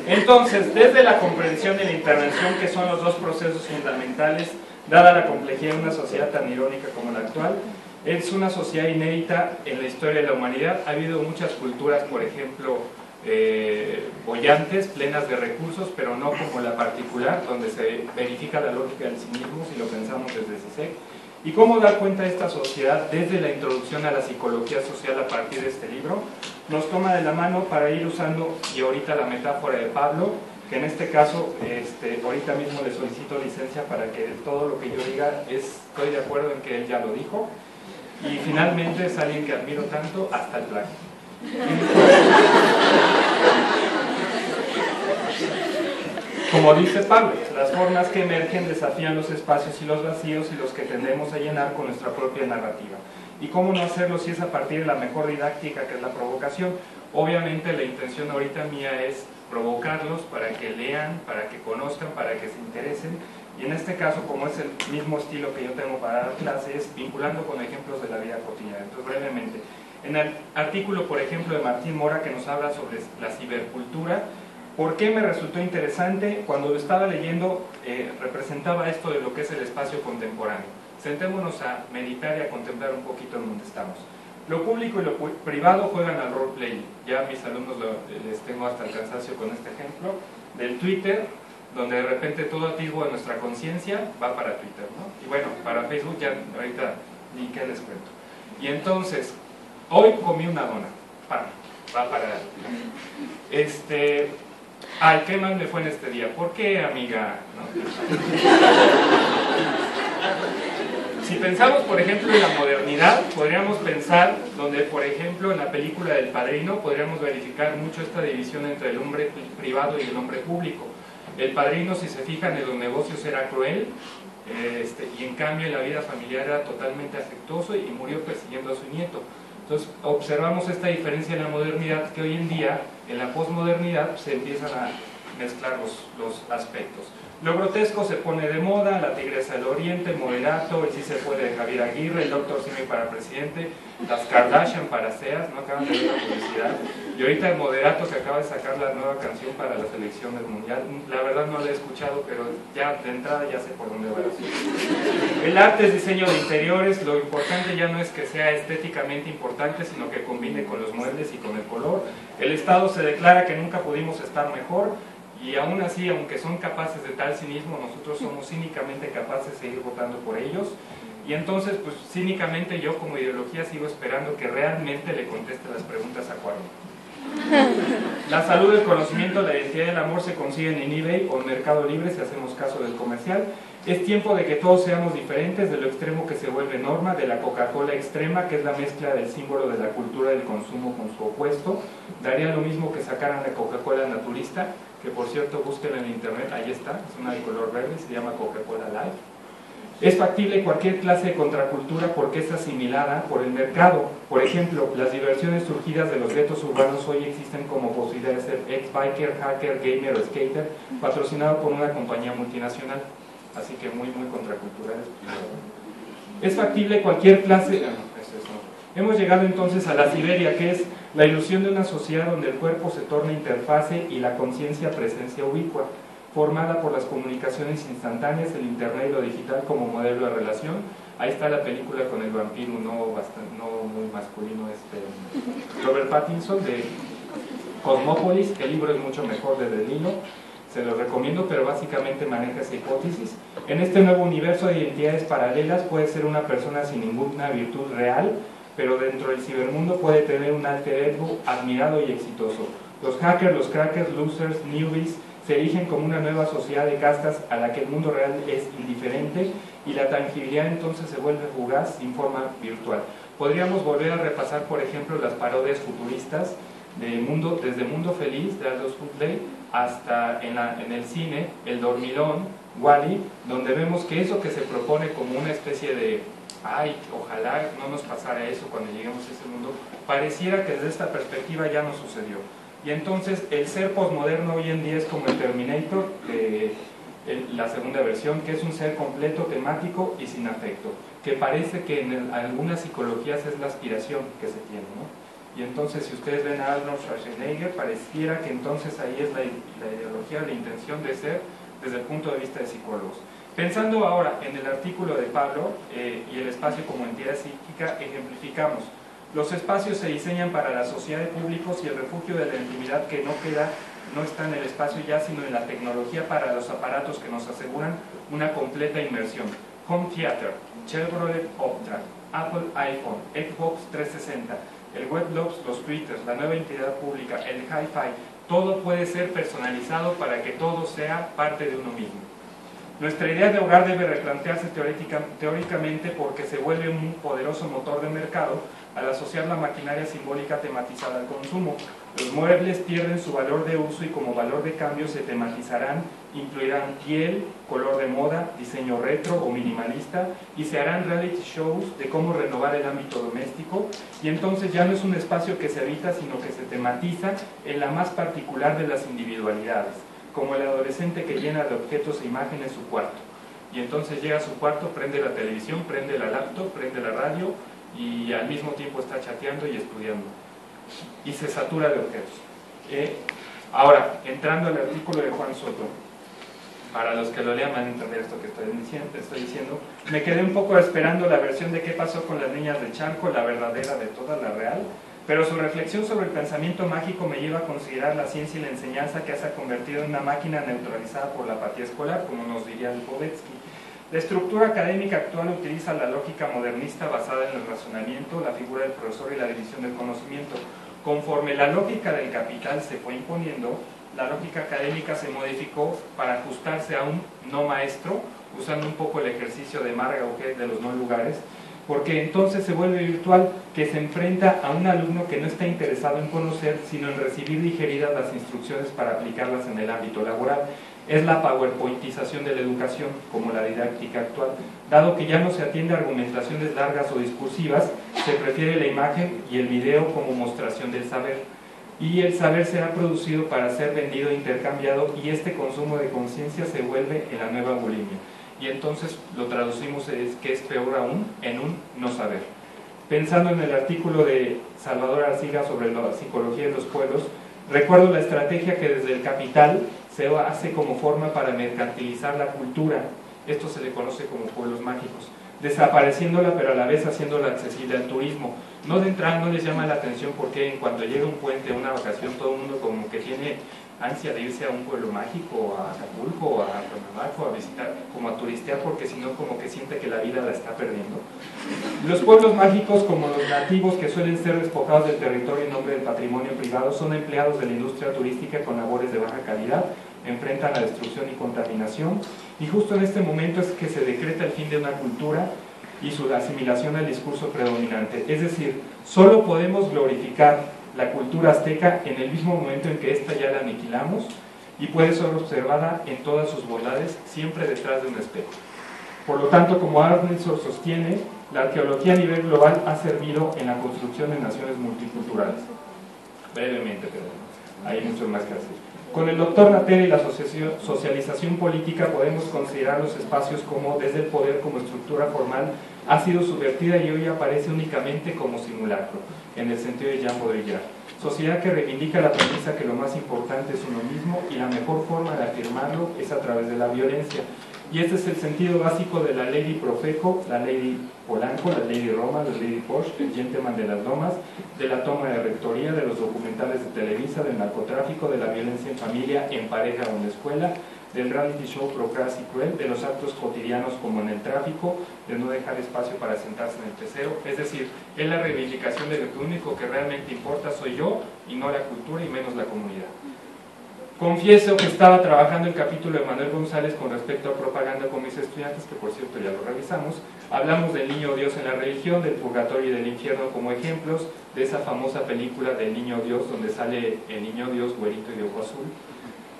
Entonces, desde la comprensión y la intervención, que son los dos procesos fundamentales, dada la complejidad de una sociedad tan irónica como la actual, es una sociedad inédita en la historia de la humanidad. Ha habido muchas culturas, por ejemplo, bollantes, plenas de recursos, pero no como la particular, donde se verifica la lógica del cinismo, si lo pensamos desde CISEC. ¿Y cómo dar cuenta de esta sociedad desde la introducción a la psicología social a partir de este libro? Nos toma de la mano para ir usando, y ahorita la metáfora de Pablo, que en este caso, ahorita mismo le solicito licencia para que todo lo que yo diga, estoy de acuerdo en que él ya lo dijo, y finalmente es alguien que admiro tanto, hasta el plagio. Como dice Pablo, las formas que emergen desafían los espacios y los vacíos y los que tendemos a llenar con nuestra propia narrativa. ¿Y cómo no hacerlo si es a partir de la mejor didáctica, que es la provocación? Obviamente la intención ahorita mía es provocarlos para que lean, para que conozcan, para que se interesen. Y en este caso, como es el mismo estilo que yo tengo para dar clases, vinculando con ejemplos de la vida cotidiana. Entonces, brevemente, en el artículo, por ejemplo, de Martín Mora, que nos habla sobre la cibercultura, ¿por qué me resultó interesante? Cuando lo estaba leyendo, representaba esto de lo que es el espacio contemporáneo. Sentémonos a meditar y a contemplar un poquito en donde estamos. Lo público y lo privado juegan al roleplay. Ya a mis alumnos les tengo hasta el cansancio con este ejemplo del Twitter, donde de repente todo atisbo de nuestra conciencia va para Twitter, ¿no? Y bueno, para Facebook ya ahorita ni qué les cuento. Y entonces, hoy comí una dona, va para... Ay, ¿qué más me fue en este día? ¿Por qué, amiga? ¿No? Si pensamos, por ejemplo, en la modernidad, podríamos pensar, donde, por ejemplo, en la película del Padrino, podríamos verificar mucho esta división entre el hombre privado y el hombre público. El Padrino, si se fijan, en los negocios era cruel, y en cambio en la vida familiar era totalmente afectuoso y murió persiguiendo a su nieto. Entonces observamos esta diferencia en la modernidad, que hoy en día, en la posmodernidad, se empiezan a mezclar los aspectos. Lo grotesco se pone de moda, La Tigresa del Oriente, el Moderato, el Sí se puede de Javier Aguirre, el Dr. Simi para presidente, las Kardashian para SEAS, ¿no? Acaban de ver la publicidad. Y ahorita el Moderato, que acaba de sacar la nueva canción para la selección del Mundial. La verdad no la he escuchado, pero ya de entrada ya sé por dónde va a ir. El arte es diseño de interiores. Lo importante ya no es que sea estéticamente importante, sino que combine con los muebles y con el color. El Estado se declara que nunca pudimos estar mejor. Y aún así, aunque son capaces de tal cinismo, nosotros somos cínicamente capaces de seguir votando por ellos. Y entonces, pues cínicamente yo como ideología sigo esperando que realmente le conteste las preguntas a Cuauhtémoc. La salud, el conocimiento, la identidad y el amor se consiguen en eBay o en Mercado Libre, si hacemos caso del comercial. Es tiempo de que todos seamos diferentes, de lo extremo que se vuelve norma, de la Coca-Cola extrema, que es la mezcla del símbolo de la cultura del consumo con su opuesto. Daría lo mismo que sacaran la Coca-Cola naturista, que por cierto búsquenla en internet, ahí está, es una de color verde, se llama Coca-Cola Light. Es factible cualquier clase de contracultura porque es asimilada por el mercado. Por ejemplo, las diversiones surgidas de los guetos urbanos hoy existen como posibilidad de ser ex-biker, hacker, gamer o skater, patrocinado por una compañía multinacional. Así que muy contraculturales. Es factible cualquier clase... Hemos llegado entonces a la Siberia, que es la ilusión de una sociedad donde el cuerpo se torna interfase y la conciencia presencia ubicua, formada por las comunicaciones instantáneas, el internet y lo digital como modelo de relación. Ahí está la película con el vampiro, no muy masculino, Robert Pattinson, de Cosmópolis. El libro es mucho mejor de Delilo, se lo recomiendo, pero básicamente maneja esa hipótesis. En este nuevo universo de identidades paralelas puede ser una persona sin ninguna virtud real, pero dentro del cibermundo puede tener un alter ego admirado y exitoso. Los hackers, los crackers, losers, newbies se erigen como una nueva sociedad de castas a la que el mundo real es indiferente y la tangibilidad entonces se vuelve fugaz sin forma virtual. Podríamos volver a repasar, por ejemplo, las parodias futuristas de desde Mundo Feliz de Aldous Huxley hasta en el cine El Dormilón, Wall-E, donde vemos que eso que se propone como una especie de ay, ojalá no nos pasara eso cuando lleguemos a ese mundo, pareciera que desde esta perspectiva ya no sucedió. Y entonces el ser posmoderno hoy en día es como el Terminator, la segunda versión, que es un ser completo, temático y sin afecto, que parece que en algunas psicologías es la aspiración que se tiene, ¿no? Y entonces si ustedes ven a Arnold Schwarzenegger, pareciera que entonces ahí es la ideología, la intención de ser desde el punto de vista de psicólogos. Pensando ahora en el artículo de Pablo y el espacio como entidad psíquica, ejemplificamos. Los espacios se diseñan para la sociedad de públicos y el refugio de la intimidad que no está en el espacio ya, sino en la tecnología para los aparatos que nos aseguran una completa inmersión. Home Theater, Chevrolet Optra, Apple iPhone, Xbox 360, el Weblogs, los Twitters, la nueva entidad pública, el Hi-Fi, todo puede ser personalizado para que todo sea parte de uno mismo. Nuestra idea de hogar debe replantearse teóricamente porque se vuelve un poderoso motor de mercado al asociar la maquinaria simbólica tematizada al consumo. Los muebles pierden su valor de uso y como valor de cambio se tematizarán, incluirán piel, color de moda, diseño retro o minimalista y se harán reality shows de cómo renovar el ámbito doméstico y entonces ya no es un espacio que se habita sino que se tematiza en la más particular de las individualidades, como el adolescente que llena de objetos e imágenes su cuarto. Y entonces llega a su cuarto, prende la televisión, prende la laptop, prende la radio y al mismo tiempo está chateando y estudiando. Y se satura de objetos. Ahora, entrando al artículo de Juan Soto, para los que lo lean van a entender esto que estoy diciendo, me quedé un poco esperando la versión de qué pasó con las niñas de Chalco, la verdadera de toda la real, pero su reflexión sobre el pensamiento mágico me lleva a considerar la ciencia y la enseñanza que se ha convertido en una máquina neutralizada por la apatía escolar, como nos diría Lipovetsky. La estructura académica actual utiliza la lógica modernista basada en el razonamiento, la figura del profesor y la división del conocimiento. Conforme la lógica del capital se fue imponiendo, la lógica académica se modificó para ajustarse a un no maestro, usando un poco el ejercicio de Margaret de los no lugares, porque entonces se vuelve virtual, que se enfrenta a un alumno que no está interesado en conocer, sino en recibir digeridas las instrucciones para aplicarlas en el ámbito laboral. Es la powerpointización de la educación, como la didáctica actual. Dado que ya no se atiende a argumentaciones largas o discursivas, se prefiere la imagen y el video como mostración del saber. Y el saber será producido para ser vendido e intercambiado, y este consumo de conciencia se vuelve en la nueva bulimia. Y entonces lo traducimos que es peor aún en un no saber. Pensando en el artículo de Salvador Arcila sobre la psicología de los pueblos, recuerdo la estrategia que desde el capital se hace como forma para mercantilizar la cultura. Esto se le conoce como pueblos mágicos, desapareciéndola pero a la vez haciéndola accesible al turismo. No de entrada no les llama la atención porque en cuanto llega un puente, una vacación, todo el mundo como que tiene ansia de irse a un pueblo mágico, a Acapulco, a Cuernavaca, a visitar, como a turistear, porque si no como que siente que la vida la está perdiendo. Los pueblos mágicos, como los nativos que suelen ser despojados del territorio en nombre del patrimonio privado, son empleados de la industria turística con labores de baja calidad, enfrentan la destrucción y contaminación, y justo en este momento es que se decreta el fin de una cultura y su asimilación al discurso predominante. Es decir, solo podemos glorificar la cultura azteca en el mismo momento en que ésta ya la aniquilamos y puede ser observada en todas sus bondades, siempre detrás de un espejo. Por lo tanto, como Arneson sostiene, la arqueología a nivel global ha servido en la construcción de naciones multiculturales. Brevemente, pero hay mucho más que hacer. Con el doctor Natter y la socialización política podemos considerar los espacios como, desde el poder como estructura formal, ha sido subvertida y hoy aparece únicamente como simulacro, en el sentido de Jean Baudrillard. Sociedad que reivindica la premisa que lo más importante es uno mismo y la mejor forma de afirmarlo es a través de la violencia. Y este es el sentido básico de la Lady Profeco, la Lady Polanco, la Lady Roma, la Lady Porsche, el Gentleman de las Lomas, de la toma de rectoría, de los documentales de Televisa, del narcotráfico, de la violencia en familia, en pareja o en la escuela, del reality show procras y cruel, de los actos cotidianos como en el tráfico, de no dejar espacio para sentarse en el pecero. Es decir, es la reivindicación de que lo único que realmente importa soy yo y no la cultura y menos la comunidad. Confieso que estaba trabajando el capítulo de Manuel González con respecto a propaganda con mis estudiantes, que por cierto ya lo revisamos. Hablamos del niño Dios en la religión, del purgatorio y del infierno como ejemplos, de esa famosa película del niño Dios, donde sale el niño Dios güerito y de ojo azul.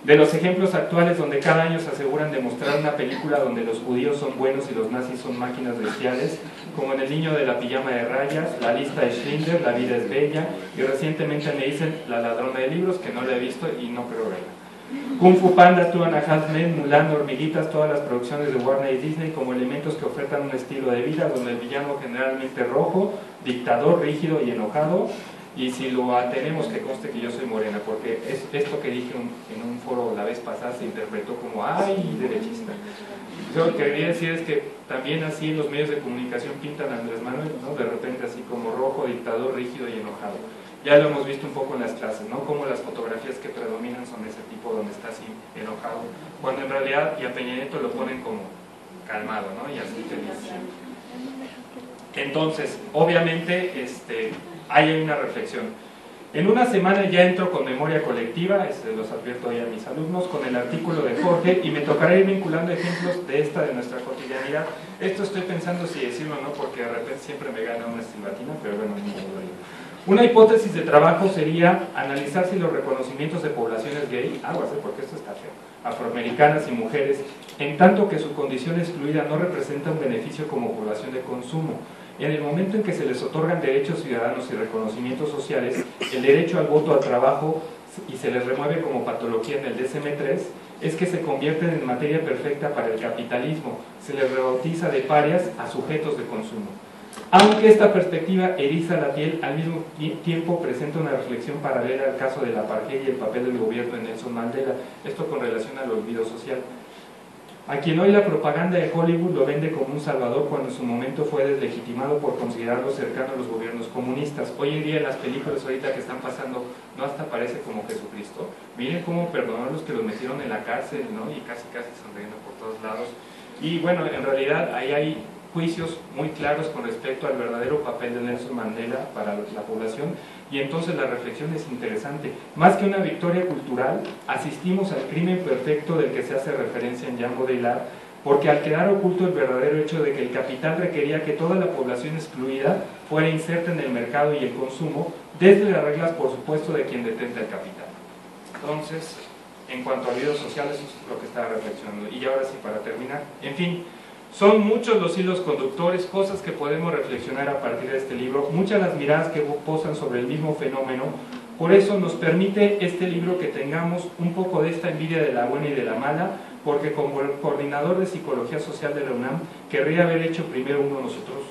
De los ejemplos actuales donde cada año se aseguran de mostrar una película donde los judíos son buenos y los nazis son máquinas bestiales, como en El niño de la pijama de rayas, La lista de Schindler, La vida es bella, y recientemente me dicen La ladrona de libros, que no la he visto y no creo verla. Kung Fu Panda, Two and a Half Men, Mulan, Hormiguitas, todas las producciones de Warner y Disney como elementos que ofertan un estilo de vida donde el villano generalmente rojo, dictador, rígido y enojado. Y si lo atenemos, que conste que yo soy morena, porque esto que dije en un foro la vez pasada se interpretó como ¡ay, derechista! Yo lo que quería decir es que también así los medios de comunicación pintan a Andrés Manuel, ¿no? De repente así como rojo, dictador, rígido y enojado. Ya lo hemos visto un poco en las clases, ¿no? Como las fotografías que predominan son ese tipo donde está así enojado, cuando en realidad y a Peña Nieto lo ponen como calmado, ¿no? Y así feliz. Entonces, obviamente, hay una reflexión. En una semana ya entro con memoria colectiva, los advierto hoy a mis alumnos, con el artículo de Jorge, y me tocará ir vinculando ejemplos de nuestra cotidianidad. Esto estoy pensando si decirlo o no, porque de repente siempre me gana una silbatina, pero bueno, no lo digo. Una hipótesis de trabajo sería analizar si los reconocimientos de poblaciones gay, porque esto está feo, afroamericanas y mujeres, en tanto que su condición excluida no representa un beneficio como población de consumo. En el momento en que se les otorgan derechos ciudadanos y reconocimientos sociales, el derecho al voto al trabajo y se les remueve como patología en el DSM-3, es que se convierten en materia perfecta para el capitalismo, se les rebautiza de parias a sujetos de consumo. Aunque esta perspectiva eriza la piel, al mismo tiempo presenta una reflexión paralela al caso del apartheid y el papel del gobierno de Nelson Mandela, esto con relación al olvido social. A quien hoy la propaganda de Hollywood lo vende como un salvador cuando en su momento fue deslegitimado por considerarlo cercano a los gobiernos comunistas. Hoy en día en las películas ahorita que están pasando, no hasta parece como Jesucristo. Miren cómo perdonó a los que los metieron en la cárcel, ¿no? Y casi sonriendo por todos lados. Y bueno, en realidad ahí hay juicios muy claros con respecto al verdadero papel de Nelson Mandela para la población, y entonces la reflexión es interesante. Más que una victoria cultural, asistimos al crimen perfecto del que se hace referencia en Jean Baudrillard, porque al quedar oculto el verdadero hecho de que el capital requería que toda la población excluida fuera inserta en el mercado y el consumo, desde las reglas, por supuesto, de quien detenta el capital. Entonces, en cuanto a olvido social, eso es lo que estaba reflexionando. Y ahora sí, para terminar, en fin, son muchos los hilos conductores, cosas que podemos reflexionar a partir de este libro, muchas las miradas que posan sobre el mismo fenómeno. Por eso nos permite este libro que tengamos un poco de esta envidia de la buena y de la mala, porque como coordinador de Psicología Social de la UNAM, querría haber hecho primero uno nosotros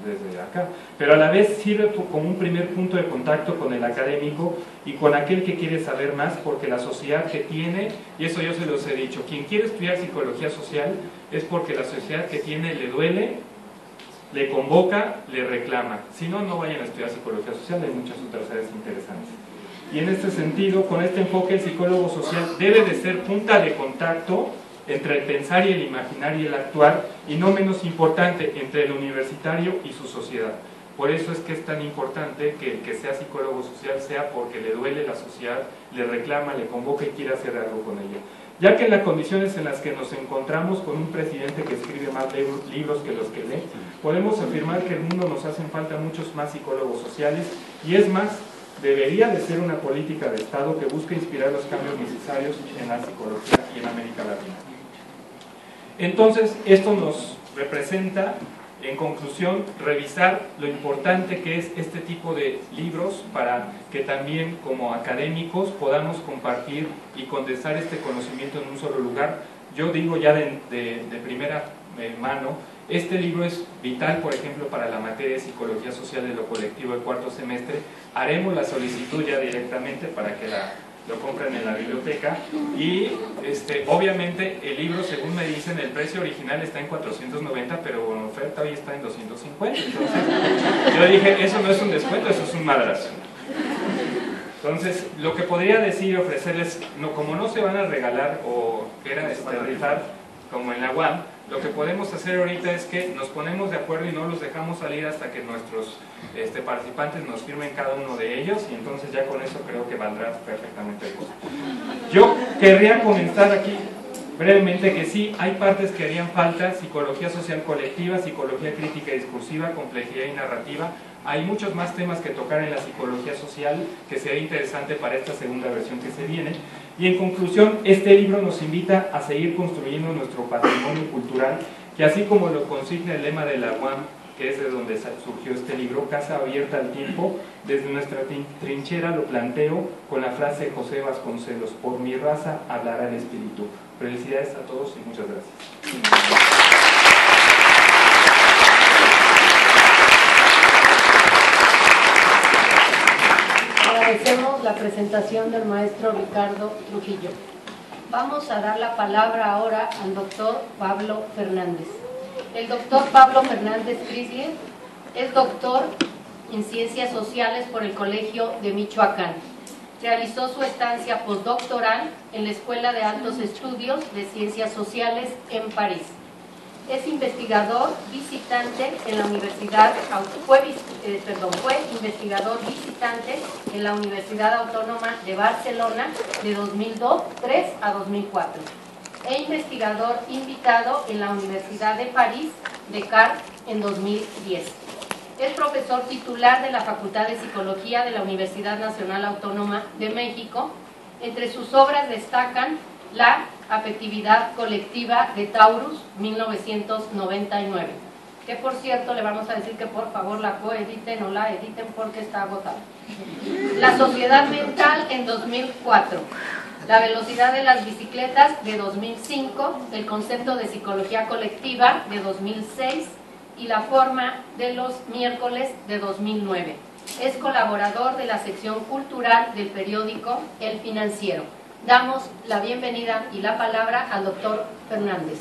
desde acá, pero a la vez sirve como un primer punto de contacto con el académico y con aquel que quiere saber más, porque la sociedad que tiene, y eso yo se los he dicho, quien quiere estudiar Psicología Social es porque la sociedad que tiene le duele, le convoca, le reclama. Si no, no vayan a estudiar Psicología Social, hay muchas otras áreas interesantes. Y en este sentido, con este enfoque, el psicólogo social debe de ser punta de contacto entre el pensar y el imaginar y el actuar, y no menos importante, entre el universitario y su sociedad. Por eso es que es tan importante que el que sea psicólogo social sea porque le duele la sociedad, le reclama, le convoca y quiere hacer algo con ella. Ya que en las condiciones en las que nos encontramos con un presidente que escribe más libros que los que lee, podemos afirmar que en el mundo nos hacen falta muchos más psicólogos sociales, y es más, debería de ser una política de Estado que busque inspirar los cambios necesarios en la psicología y en América Latina. Entonces, esto nos representa, en conclusión, revisar lo importante que es este tipo de libros para que también como académicos podamos compartir y condensar este conocimiento en un solo lugar. Yo digo ya de primera mano Este libro es vital, por ejemplo, para la materia de Psicología Social de lo Colectivo de cuarto semestre. Haremos la solicitud ya directamente para que lo compren en la biblioteca. Y obviamente el libro, según me dicen, el precio original está en 490, pero en oferta hoy está en 250. Entonces yo dije, eso no es un descuento, eso es un madrazo. Entonces, lo que podría decir y ofrecerles, como no se van a regalar o rifar como en la UAM, lo que podemos hacer ahorita es que nos ponemos de acuerdo y no los dejamos salir hasta que nuestros participantes nos firmen cada uno de ellos, y entonces ya con eso creo que valdrá perfectamente el costo. Yo querría comentar aquí brevemente que sí, hay partes que harían falta: psicología social colectiva, psicología crítica y discursiva, complejidad y narrativa. Hay muchos más temas que tocar en la psicología social que sería interesante para esta segunda versión que se viene. Y en conclusión, este libro nos invita a seguir construyendo nuestro patrimonio cultural, que así como lo consigna el lema de la UAM, que es de donde surgió este libro, Casa Abierta al Tiempo, desde nuestra trinchera lo planteo con la frase de José Vasconcelos: por mi raza hablará el espíritu. Felicidades a todos y muchas gracias. Agradecemos la presentación del maestro Ricardo Trujillo. Vamos a dar la palabra ahora al doctor Pablo Fernández. El doctor Pablo Fernández Crisler es doctor en Ciencias Sociales por el Colegio de Michoacán. Realizó su estancia postdoctoral en la Escuela de Altos Estudios de Ciencias Sociales en París. Es investigador visitante en la Universidad, fue investigador visitante en la Universidad Autónoma de Barcelona de 2003 a 2004 e investigador invitado en la Universidad de París, Descartes, en 2010. Es profesor titular de la Facultad de Psicología de la Universidad Nacional Autónoma de México. Entre sus obras destacan La afectividad colectiva de Taurus, 1999, que por cierto le vamos a decir que por favor la coediten o la editen porque está agotada. La sociedad mental, en 2004. La velocidad de las bicicletas, de 2005. El concepto de psicología colectiva, de 2006. Y la forma de los miércoles, de 2009. Es colaborador de la sección cultural del periódico El Financiero. Damos la bienvenida y la palabra al doctor Fernández.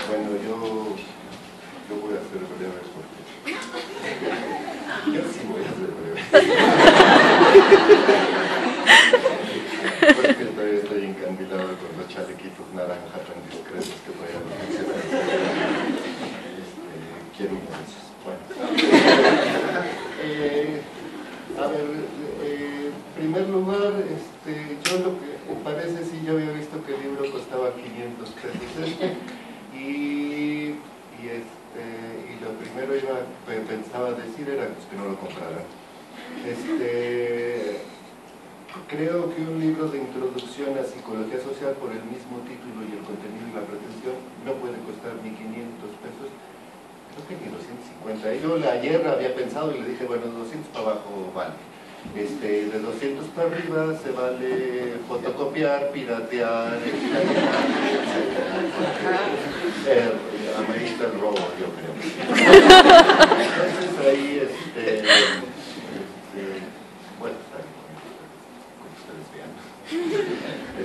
Bueno, yo voy a hacer breve porque yo sí voy a hacer breve. Porque todavía estoy encandilado con los chalequitos naranja tan discretos que todavía no funcionan. Quiero inmensos. Bueno. A ver, en primer lugar, yo lo que me parece, sí, yo había visto que el libro costaba 500 pesos y lo primero pensaba decir era pues, que no lo compraran. Creo que un libro de introducción a psicología social por el mismo título y el contenido y la pretensión no puede costar ni 500 pesos, creo que ni 250. Yo ayer había pensado y le dije, bueno, 200 para abajo vale. De 200 para arriba se vale fotocopiar, piratear, amerita el robo, yo creo. Entonces ahí, bueno, está bien, como ustedes vean.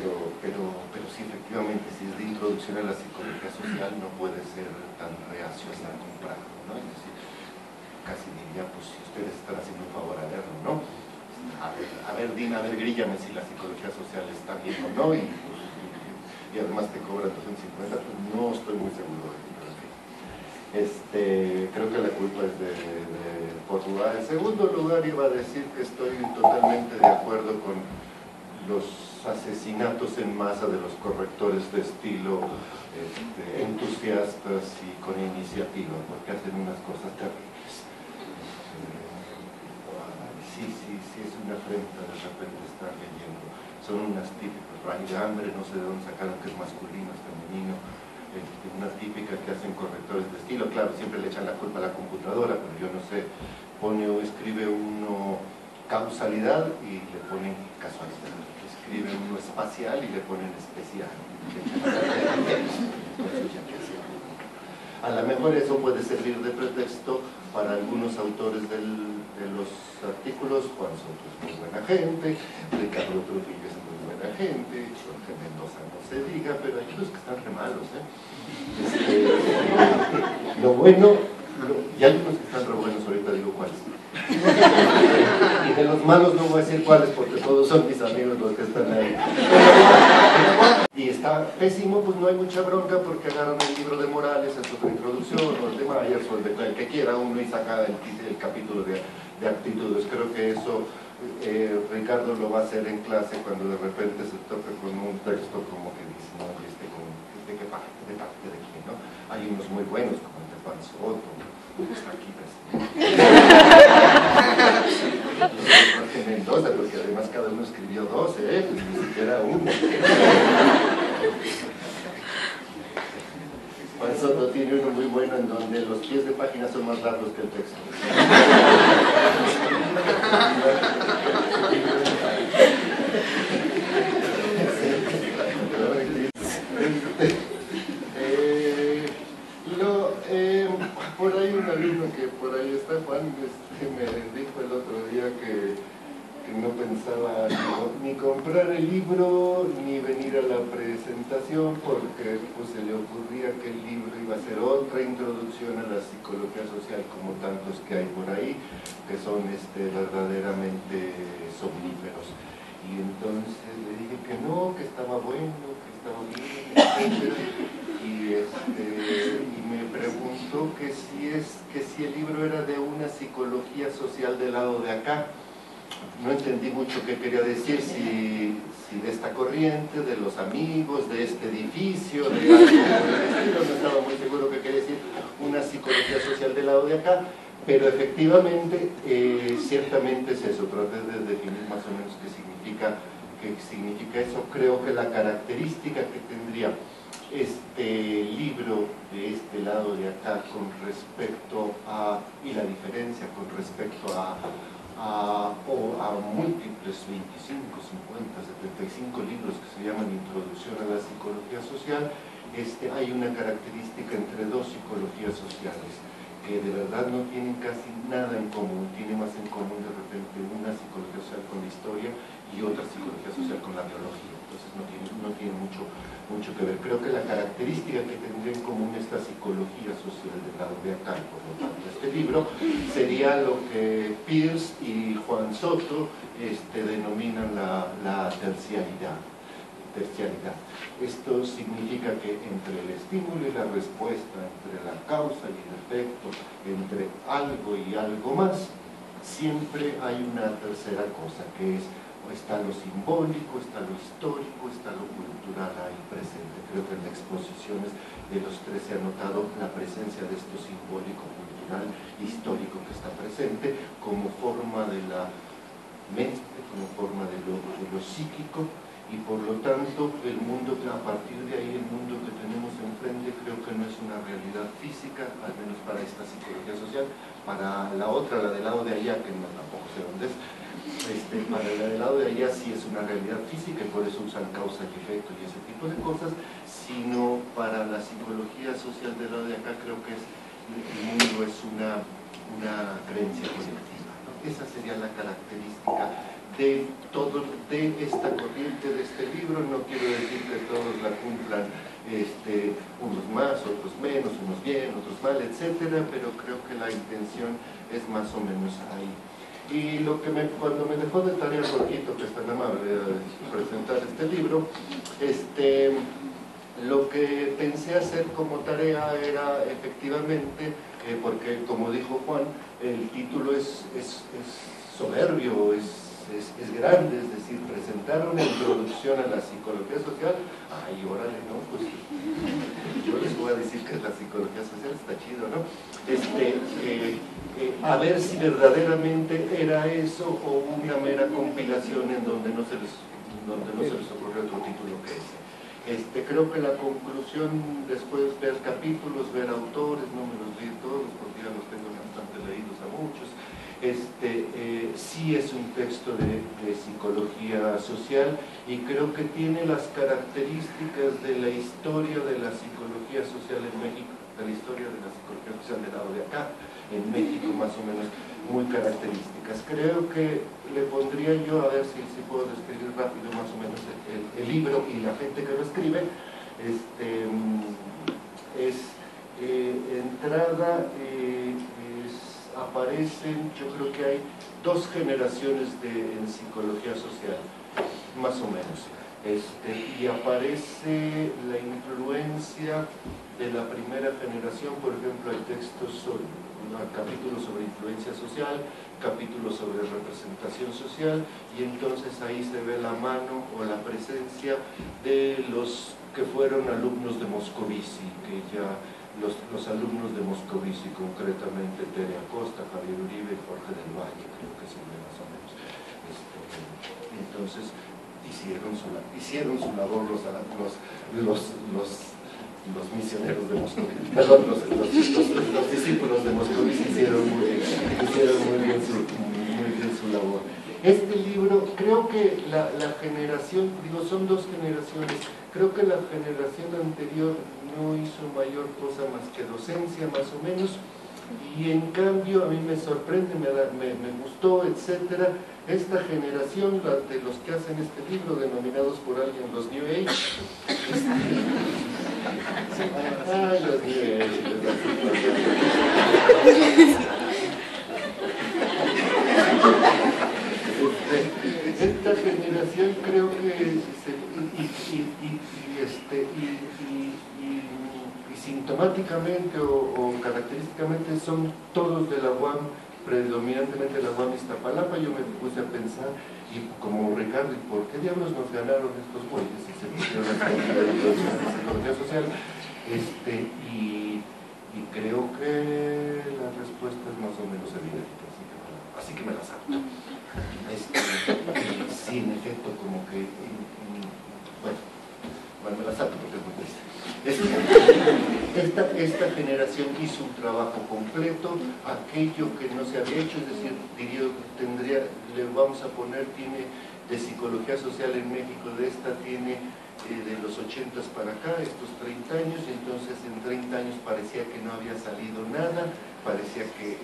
Pero sí, efectivamente, si es de introducción a la psicología social, no puede ser tan reacio a comprarlo, ¿no? Es decir, casi diría, pues si ustedes están haciendo un favor a verlo, ¿no? A ver, Dina, a ver, gríllame si la psicología social está bien o no, y además te cobran 250, pues no estoy muy seguro de ello. Creo que la culpa es de Portugal. En segundo lugar, iba a decir que estoy totalmente de acuerdo con los asesinatos en masa de los correctores de estilo entusiastas y con iniciativa, porque hacen unas cosas terribles. Sí, es una afrenta de repente estar leyendo. Son unas típicas, Ray de hambre, no sé de dónde sacaron que es masculino, es femenino, una típica que hacen correctores de estilo. Claro, siempre le echan la culpa a la computadora, pero yo no sé, pone o escribe uno causalidad y le ponen casualidad. Escriben uno espacial y le ponen especial. A lo mejor eso puede servir de pretexto para algunos autores de los artículos. Juan Soto es muy buena gente, Ricardo Trujillo es muy buena gente, Jorge Mendoza no se diga, pero hay unos que están re malos, lo bueno, y hay unos que están re buenos, ahorita digo cuáles. Y de los malos no voy a decir cuáles porque todos son mis amigos los que están ahí. Y está pésimo, pues no hay mucha bronca porque agarran el libro de Morales, es otra introducción, o el de Myers, o el que quiera uno y saca el capítulo de actitudes. Creo que eso Ricardo lo va a hacer en clase cuando de repente se toque con un texto como que dice, no, ¿de qué parte? ¿De parte de quién? ¿No? Hay unos muy buenos como el de Juan Soto, está aquí Jorge Mendoza, porque además cada uno escribió 12, ni siquiera uno. Juan Soto tiene uno muy bueno en donde los pies de página son más largos que el texto. Por ahí un alumno que por ahí está, Juan, me dijo el otro día que no pensaba ni comprar el libro ni venir a la presentación porque pues, se le ocurría que el libro iba a ser otra introducción a la psicología social como tantos que hay por ahí, que son verdaderamente somníferos. Y entonces le dije que no, que estaba bueno, que estaba bien, etc. Y me preguntó que si el libro era de una psicología social del lado de acá. No entendí mucho qué quería decir, si de esta corriente, de los amigos, de este edificio, de algo por el estilo, no estaba muy seguro qué quería decir una psicología social del lado de acá, pero efectivamente, ciertamente es eso, traté de definir más o menos qué significa eso. Creo que la característica que tendría este libro de este lado de acá con respecto a, y la diferencia con respecto a múltiples 25, 50, 75 libros que se llaman Introducción a la Psicología Social, hay una característica entre dos psicologías sociales que de verdad no tienen casi nada en común. Tiene más en común de repente una psicología social con la historia y otra psicología social con la biología. Entonces no tiene mucho que ver. Creo que la característica que tendría en común esta psicología social del lado de acá, por lo tanto, este libro, sería lo que Peirce y Juan Soto denominan la terciaridad. Esto significa que entre el estímulo y la respuesta, entre la causa y el efecto, entre algo y algo más, siempre hay una tercera cosa, que está lo simbólico, está lo histórico, está lo cultural ahí presente. Creo que en las exposiciones de los tres se ha notado la presencia de esto simbólico, cultural, histórico que está presente como forma de la mente, como forma de lo psíquico. Y por lo tanto, el mundo, a partir de ahí, el mundo que tenemos enfrente, creo que no es una realidad física, al menos para esta psicología social. Para la otra, la del lado de allá, que no, tampoco sé dónde es, para la del lado de allá sí es una realidad física y por eso usan causa y efecto y ese tipo de cosas, sino para la psicología social del lado de acá, creo que el mundo es una creencia colectiva, ¿no? Esa sería la característica de esta corriente, de este libro. No quiero decir que todos la cumplan, unos más, otros menos, unos bien, otros mal, etcétera, pero creo que la intención es más o menos ahí. Y cuando me dejó de tarea Jorgito, que es tan amable de presentar este libro, lo que pensé hacer como tarea era efectivamente, porque como dijo Juan, el título es soberbio, es grande, es decir, presentar una introducción a la psicología social. Ay, órale, ¿no? Pues yo les voy a decir que la psicología social está chido, ¿no? A ver si verdaderamente era eso o una mera compilación en donde no se les ocurrió otro título que ese. Creo que la conclusión, después ver capítulos, ver autores, no me los leí todos porque ya los tengo bastante leídos a muchos, sí sí es un texto de psicología social y creo que tiene las características de la historia de la psicología social en México, de la historia de la psicología social del lado de acá, en México más o menos, muy características. Creo que le pondría yo, a ver si puedo describir rápido más o menos el libro y la gente que lo escribe. Entrada, aparecen, yo creo que hay dos generaciones en psicología social, más o menos, y aparece la influencia de la primera generación. Por ejemplo, hay textos capítulos sobre influencia social, capítulos sobre representación social, y entonces ahí se ve la mano o la presencia de los que fueron alumnos de Moscovici, que ya los alumnos de Moscovici, concretamente Tere Acosta, Javier Uribe y Jorge del Valle, creo que son más o menos. Entonces hicieron su labor los misioneros de Moscovici, perdón, los discípulos de Moscovici hicieron muy bien su labor. Este libro, creo que la generación, son dos generaciones, creo que la generación anterior no hizo mayor cosa más que docencia, más o menos, y en cambio a mí me sorprende, me gustó, etcétera. Esta generación, la de los que hacen este libro, denominados por alguien los New Age, los New Age, esta generación creo que sintomáticamente o característicamente son todos de la UAM, predominantemente la UAM Iztapalapa. Yo me puse a pensar, y como Ricardo, ¿y por qué diablos nos ganaron estos güeyes? Y se pusieron a estudiar la psicología social, y creo que la respuesta es más o menos evidente, así que me la salto. Sí, en efecto, como que, bueno, me la salto porque es muy triste. Esta generación hizo un trabajo completo, aquello que no se había hecho, es decir, le vamos a poner, tiene de psicología social en México, tiene de los 80s para acá, estos 30 años, y entonces en 30 años parecía que no había salido nada, parecía que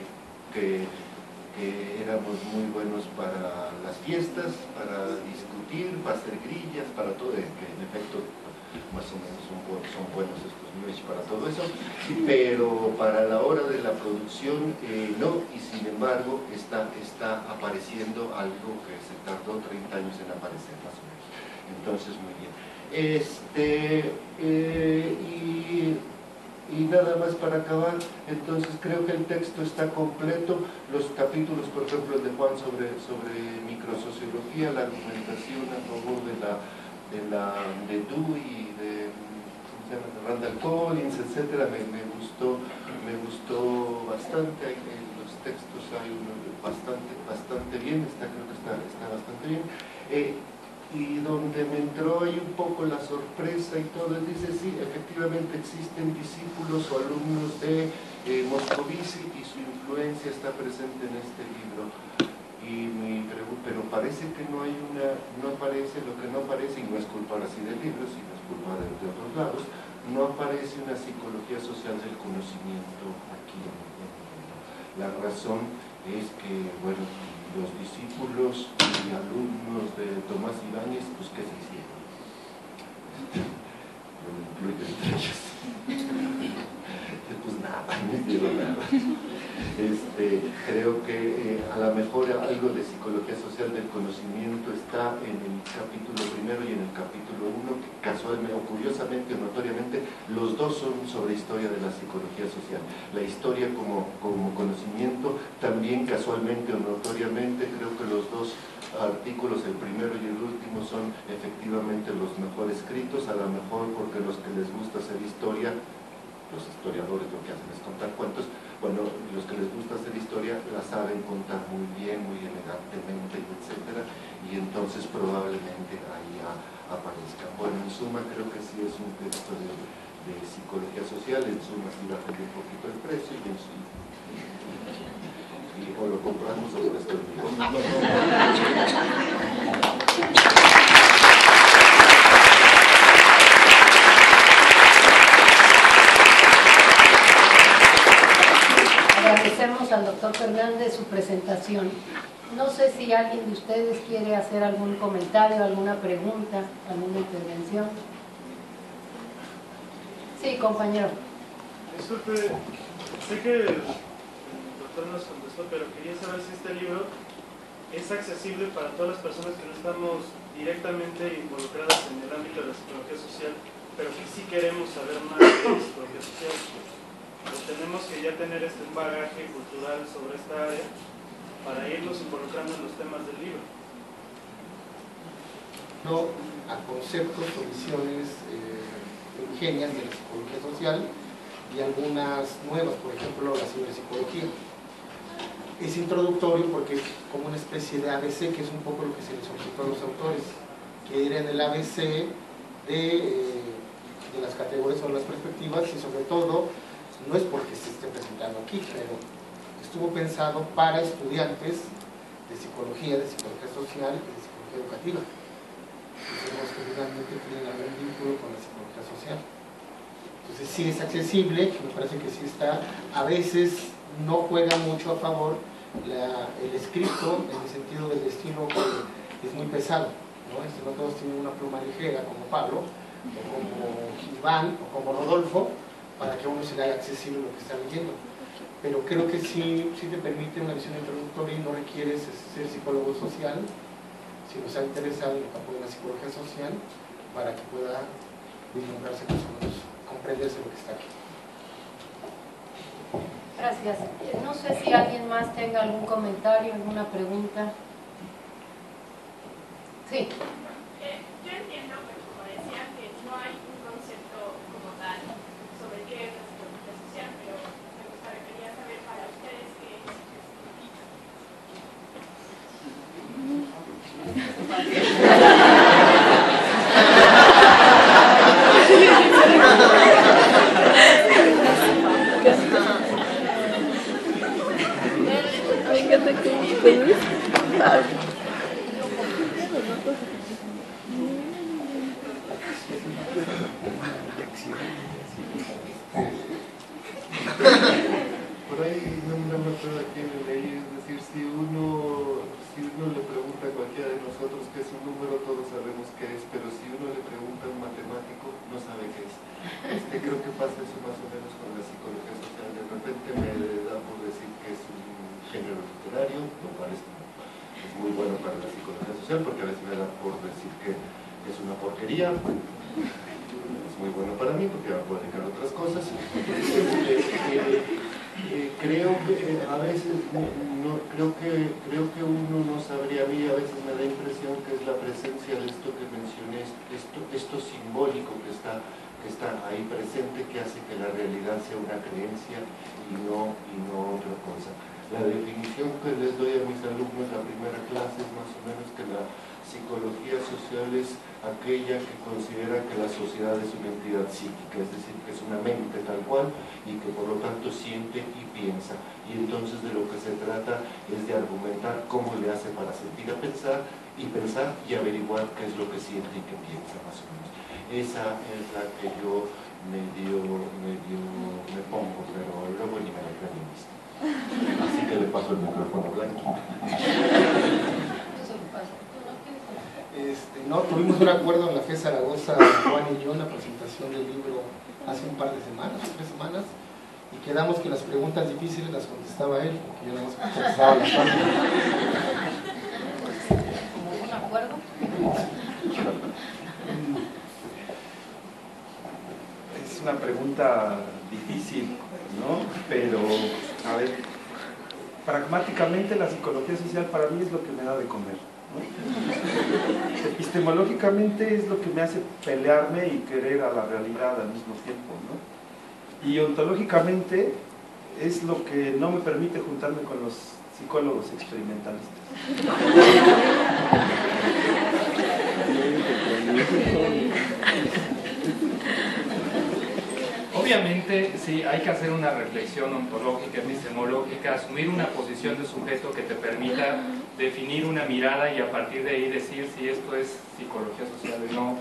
éramos muy buenos para las fiestas, para discutir, para hacer grillas, para todo, que en efecto más o menos son buenos estos niveles para todo eso, pero para la hora de la producción no, y sin embargo está apareciendo algo que se tardó 30 años en aparecer, más o menos. Entonces, muy bien. Y nada más para acabar, entonces creo que el texto está completo. Los capítulos, por ejemplo, el de Juan sobre microsociología, la argumentación a favor de Dewey y de Randall Collins, etcétera, me gustó bastante. Los textos hay uno bastante bien, creo que está bastante bien. Y donde me entró ahí un poco la sorpresa y todo, dice, sí, efectivamente existen discípulos o alumnos de Moscovici y su influencia está presente en este libro. Y me pregunto, pero parece que no aparece, lo que no aparece, y no es culpa así del libro, sino es culpa de otros lados, no aparece una psicología social del conocimiento aquí en el libro. La razón es que, bueno, los discípulos y alumnos de Tomás Ibáñez, pues ¿qué se hicieron? Lo incluyo entre ellos. Pues nada, no hicieron nada. Creo que a lo mejor algo de psicología social del conocimiento está en el capítulo primero y en el capítulo 1, que casualmente o curiosamente o notoriamente los dos son sobre historia de la psicología social. La historia como conocimiento, también casualmente o notoriamente, creo que los dos artículos, el primero y el último, son efectivamente los mejor escritos, a lo mejor porque los que les gusta hacer historia, los historiadores lo que hacen es contar cuentos. Bueno, los que les gusta hacer historia la saben contar muy bien, muy elegantemente, etcétera, y entonces probablemente ahí aparezcan. Bueno, en suma creo que sí es un texto de psicología social, en suma sí baja un poquito el precio, y o lo compramos o lo destruimos. Agradecemos al doctor Fernández su presentación. No sé si alguien de ustedes quiere hacer algún comentario, alguna pregunta, alguna intervención. Sí, compañero. Disculpe, sé que el doctor nos contestó, pero quería saber si este libro es accesible para todas las personas que no estamos directamente involucradas en el ámbito de la psicología social, pero que sí queremos saber más de la psicología social. O tenemos que ya tener un bagaje cultural sobre esta área para irnos involucrando en los temas del libro. No a conceptos o visiones ingenias de la psicología social y algunas nuevas, por ejemplo la ciberpsicología. Es introductorio porque es como una especie de ABC, que es un poco lo que se les solicitó a los autores, que ir en el ABC de las categorías o las perspectivas, y sobre todo no es porque se esté presentando aquí, pero estuvo pensado para estudiantes de psicología social y de psicología educativa. Los que finalmente tienen algún vínculo con la psicología social. Entonces sí es accesible, me parece que sí está. A veces no juega mucho a favor el escrito, en el sentido del estilo que es muy pesado, ¿no? No todos tienen una pluma ligera como Pablo, o como Iván, o como Rodolfo, para que a uno se le haga accesible lo que está leyendo. Pero creo que sí te permite una visión introductoria y no requieres ser psicólogo social, si nos ha interesado en el campo de la psicología social, para que pueda vislumbrarse más o menos, comprenderse lo que está aquí. Gracias. No sé si alguien más tenga algún comentario, alguna pregunta. Sí. Yo entiendo, como decía, que no hay un concepto como tal sobre qué es la psicología social, pero me gustaría saber para ustedes qué es. Por ahí no me acuerdo a quién le leí, es decir, si uno le pregunta a cualquiera de nosotros qué es un número, todos sabemos qué es, pero si uno le pregunta a un matemático, no sabe qué es. Creo que pasa eso más o menos con la psicología social. De repente me da por decir que es un género literario, lo cual es muy bueno para la psicología social, porque a veces me da por decir que es una porquería. Es muy bueno para mí porque me puedo dedicar a otras cosas. Creo que a veces creo que uno no sabría. A mí a veces me da impresión que es la presencia de esto que mencioné, esto simbólico que está ahí presente, que hace que la realidad sea una creencia y no otra cosa. La definición que les doy a mis alumnos en la primera clase es más o menos que la psicología social es aquella que considera que la sociedad es una entidad psíquica, es decir, que es una mente tal cual y que por lo tanto siente y piensa. Y entonces de lo que se trata es de argumentar cómo le hace para sentir a pensar y averiguar qué es lo que siente y qué piensa, más o menos. Esa es la que yo medio me pongo, pero luego ni me la creo ni visto. Así que le paso el micrófono blanco. No, tuvimos un acuerdo en la FE Zaragoza, Juan y yo, en la presentación del libro hace un par de semanas, 3 semanas, y quedamos que las preguntas difíciles las contestaba él, porque yo nada más contestaba las fáciles. ¿Como un acuerdo? Es una pregunta difícil, ¿no? Pero, a ver, pragmáticamente la psicología social para mí es lo que me da de comer, ¿no? Epistemológicamente es lo que me hace pelearme y querer a la realidad al mismo tiempo, ¿no? Y ontológicamente es lo que no me permite juntarme con los psicólogos experimentalistas. Obviamente, sí, hay que hacer una reflexión ontológica, epistemológica, asumir una posición de sujeto que te permita definir una mirada y a partir de ahí decir si esto es psicología social o no.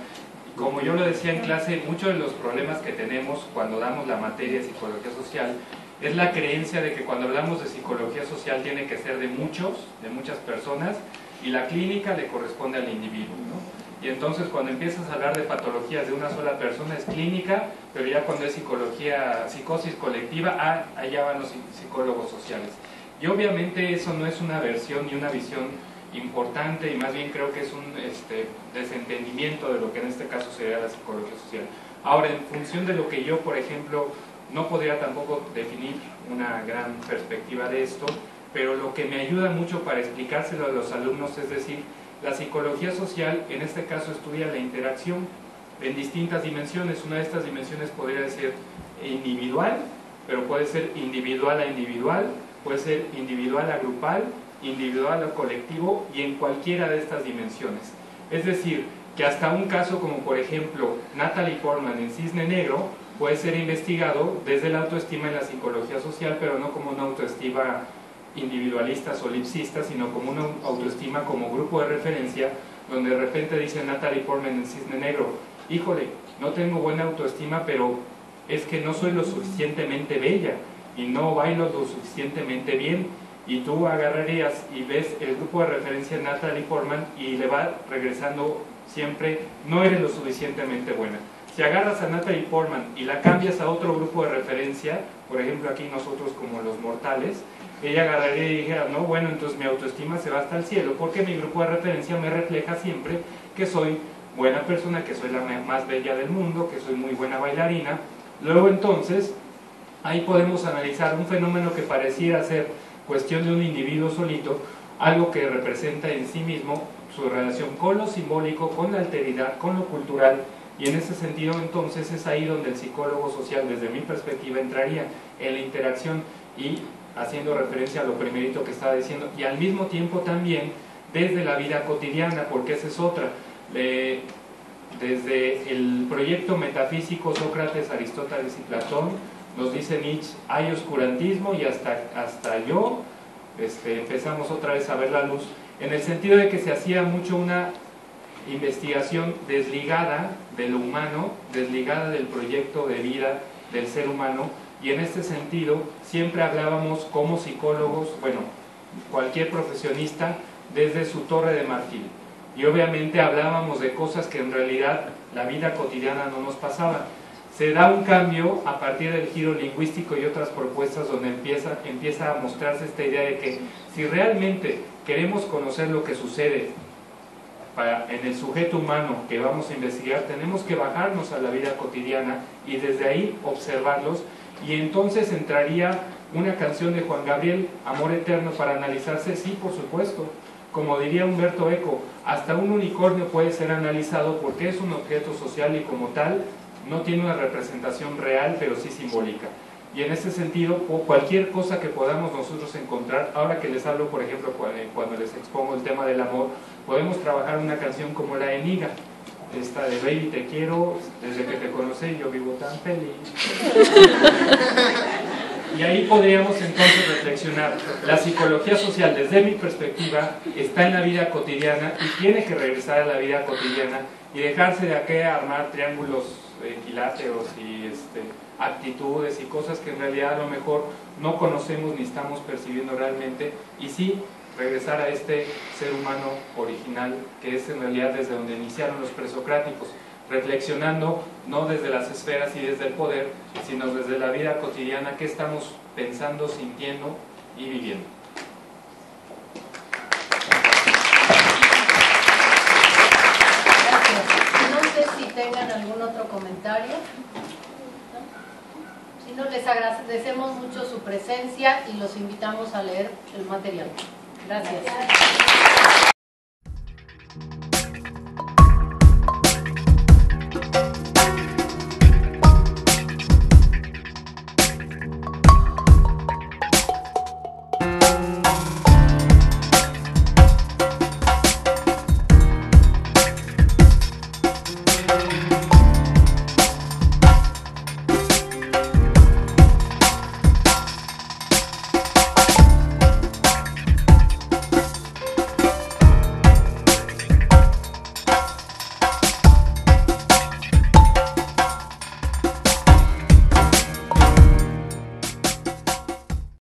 Como yo lo decía en clase, muchos de los problemas que tenemos cuando damos la materia de psicología social es la creencia de que cuando hablamos de psicología social tiene que ser de muchas personas, y la clínica le corresponde al individuo, ¿no? Y entonces cuando empiezas a hablar de patologías de una sola persona es clínica, pero ya cuando es psicosis colectiva, allá van los psicólogos sociales. Y obviamente eso no es una versión ni una visión importante, y más bien creo que es un desentendimiento de lo que en este caso sería la psicología social. Ahora, en función de lo que yo, por ejemplo, no podría tampoco definir una gran perspectiva de esto, pero lo que me ayuda mucho para explicárselo a los alumnos es decir, la psicología social en este caso estudia la interacción en distintas dimensiones. Una de estas dimensiones podría ser individual, pero puede ser individual a individual, puede ser individual a grupal, individual a colectivo, y en cualquiera de estas dimensiones. Es decir, que hasta un caso como por ejemplo Natalie Portman en Cisne Negro puede ser investigado desde la autoestima en la psicología social, pero no como una autoestima individualista solipsista, sino como una autoestima como grupo de referencia, donde de repente dice Natalie Portman en Cisne Negro, híjole, no tengo buena autoestima, pero es que no soy lo suficientemente bella y no bailo lo suficientemente bien, y tú agarrarías y ves el grupo de referencia de Natalie Portman y le va regresando siempre, no eres lo suficientemente buena. Si agarras a Natalie Portman y la cambias a otro grupo de referencia, por ejemplo aquí nosotros como los mortales, ella agarraría y dijera, no, bueno, entonces mi autoestima se va hasta el cielo, porque mi grupo de referencia me refleja siempre que soy buena persona, que soy la más bella del mundo, que soy muy buena bailarina. Luego entonces, ahí podemos analizar un fenómeno que pareciera ser cuestión de un individuo solito, algo que representa en sí mismo su relación con lo simbólico, con la alteridad, con lo cultural, y en ese sentido entonces es ahí donde el psicólogo social, desde mi perspectiva, entraría en la interacción y haciendo referencia a lo primerito que estaba diciendo, y al mismo tiempo también desde la vida cotidiana, porque esa es otra. Desde el proyecto metafísico Sócrates, Aristóteles y Platón, nos dice Nietzsche, hay oscurantismo y hasta yo empezamos otra vez a ver la luz, en el sentido de que se hacía mucho una investigación desligada de lo humano, desligada del proyecto de vida del ser humano, y en este sentido siempre hablábamos como psicólogos, bueno, cualquier profesionista, desde su torre de marfil, y obviamente hablábamos de cosas que en realidad la vida cotidiana no nos pasaba. Se da un cambio a partir del giro lingüístico y otras propuestas donde empieza a mostrarse esta idea de que si realmente queremos conocer lo que sucede en el sujeto humano que vamos a investigar, tenemos que bajarnos a la vida cotidiana y desde ahí observarlos, y entonces entraría una canción de Juan Gabriel, Amor Eterno, para analizarse. Sí, por supuesto, como diría Humberto Eco, hasta un unicornio puede ser analizado porque es un objeto social y como tal no tiene una representación real, pero sí simbólica. Y en ese sentido, cualquier cosa que podamos nosotros encontrar, ahora que les hablo, por ejemplo, cuando les expongo el tema del amor, podemos trabajar una canción como la de Niga, esta de Baby te quiero, desde que te conocí yo vivo tan feliz. Y ahí podríamos entonces reflexionar. La psicología social, desde mi perspectiva, está en la vida cotidiana y tiene que regresar a la vida cotidiana y dejarse de aquí armar triángulos equiláteros y actitudes y cosas que en realidad a lo mejor no conocemos ni estamos percibiendo realmente, y sí regresar a este ser humano original que es en realidad desde donde iniciaron los presocráticos, reflexionando no desde las esferas y desde el poder, sino desde la vida cotidiana, que estamos pensando, sintiendo y viviendo. Gracias. No sé si tengan algún otro comentario. Si no, les agradecemos mucho su presencia y los invitamos a leer el material. Gracias.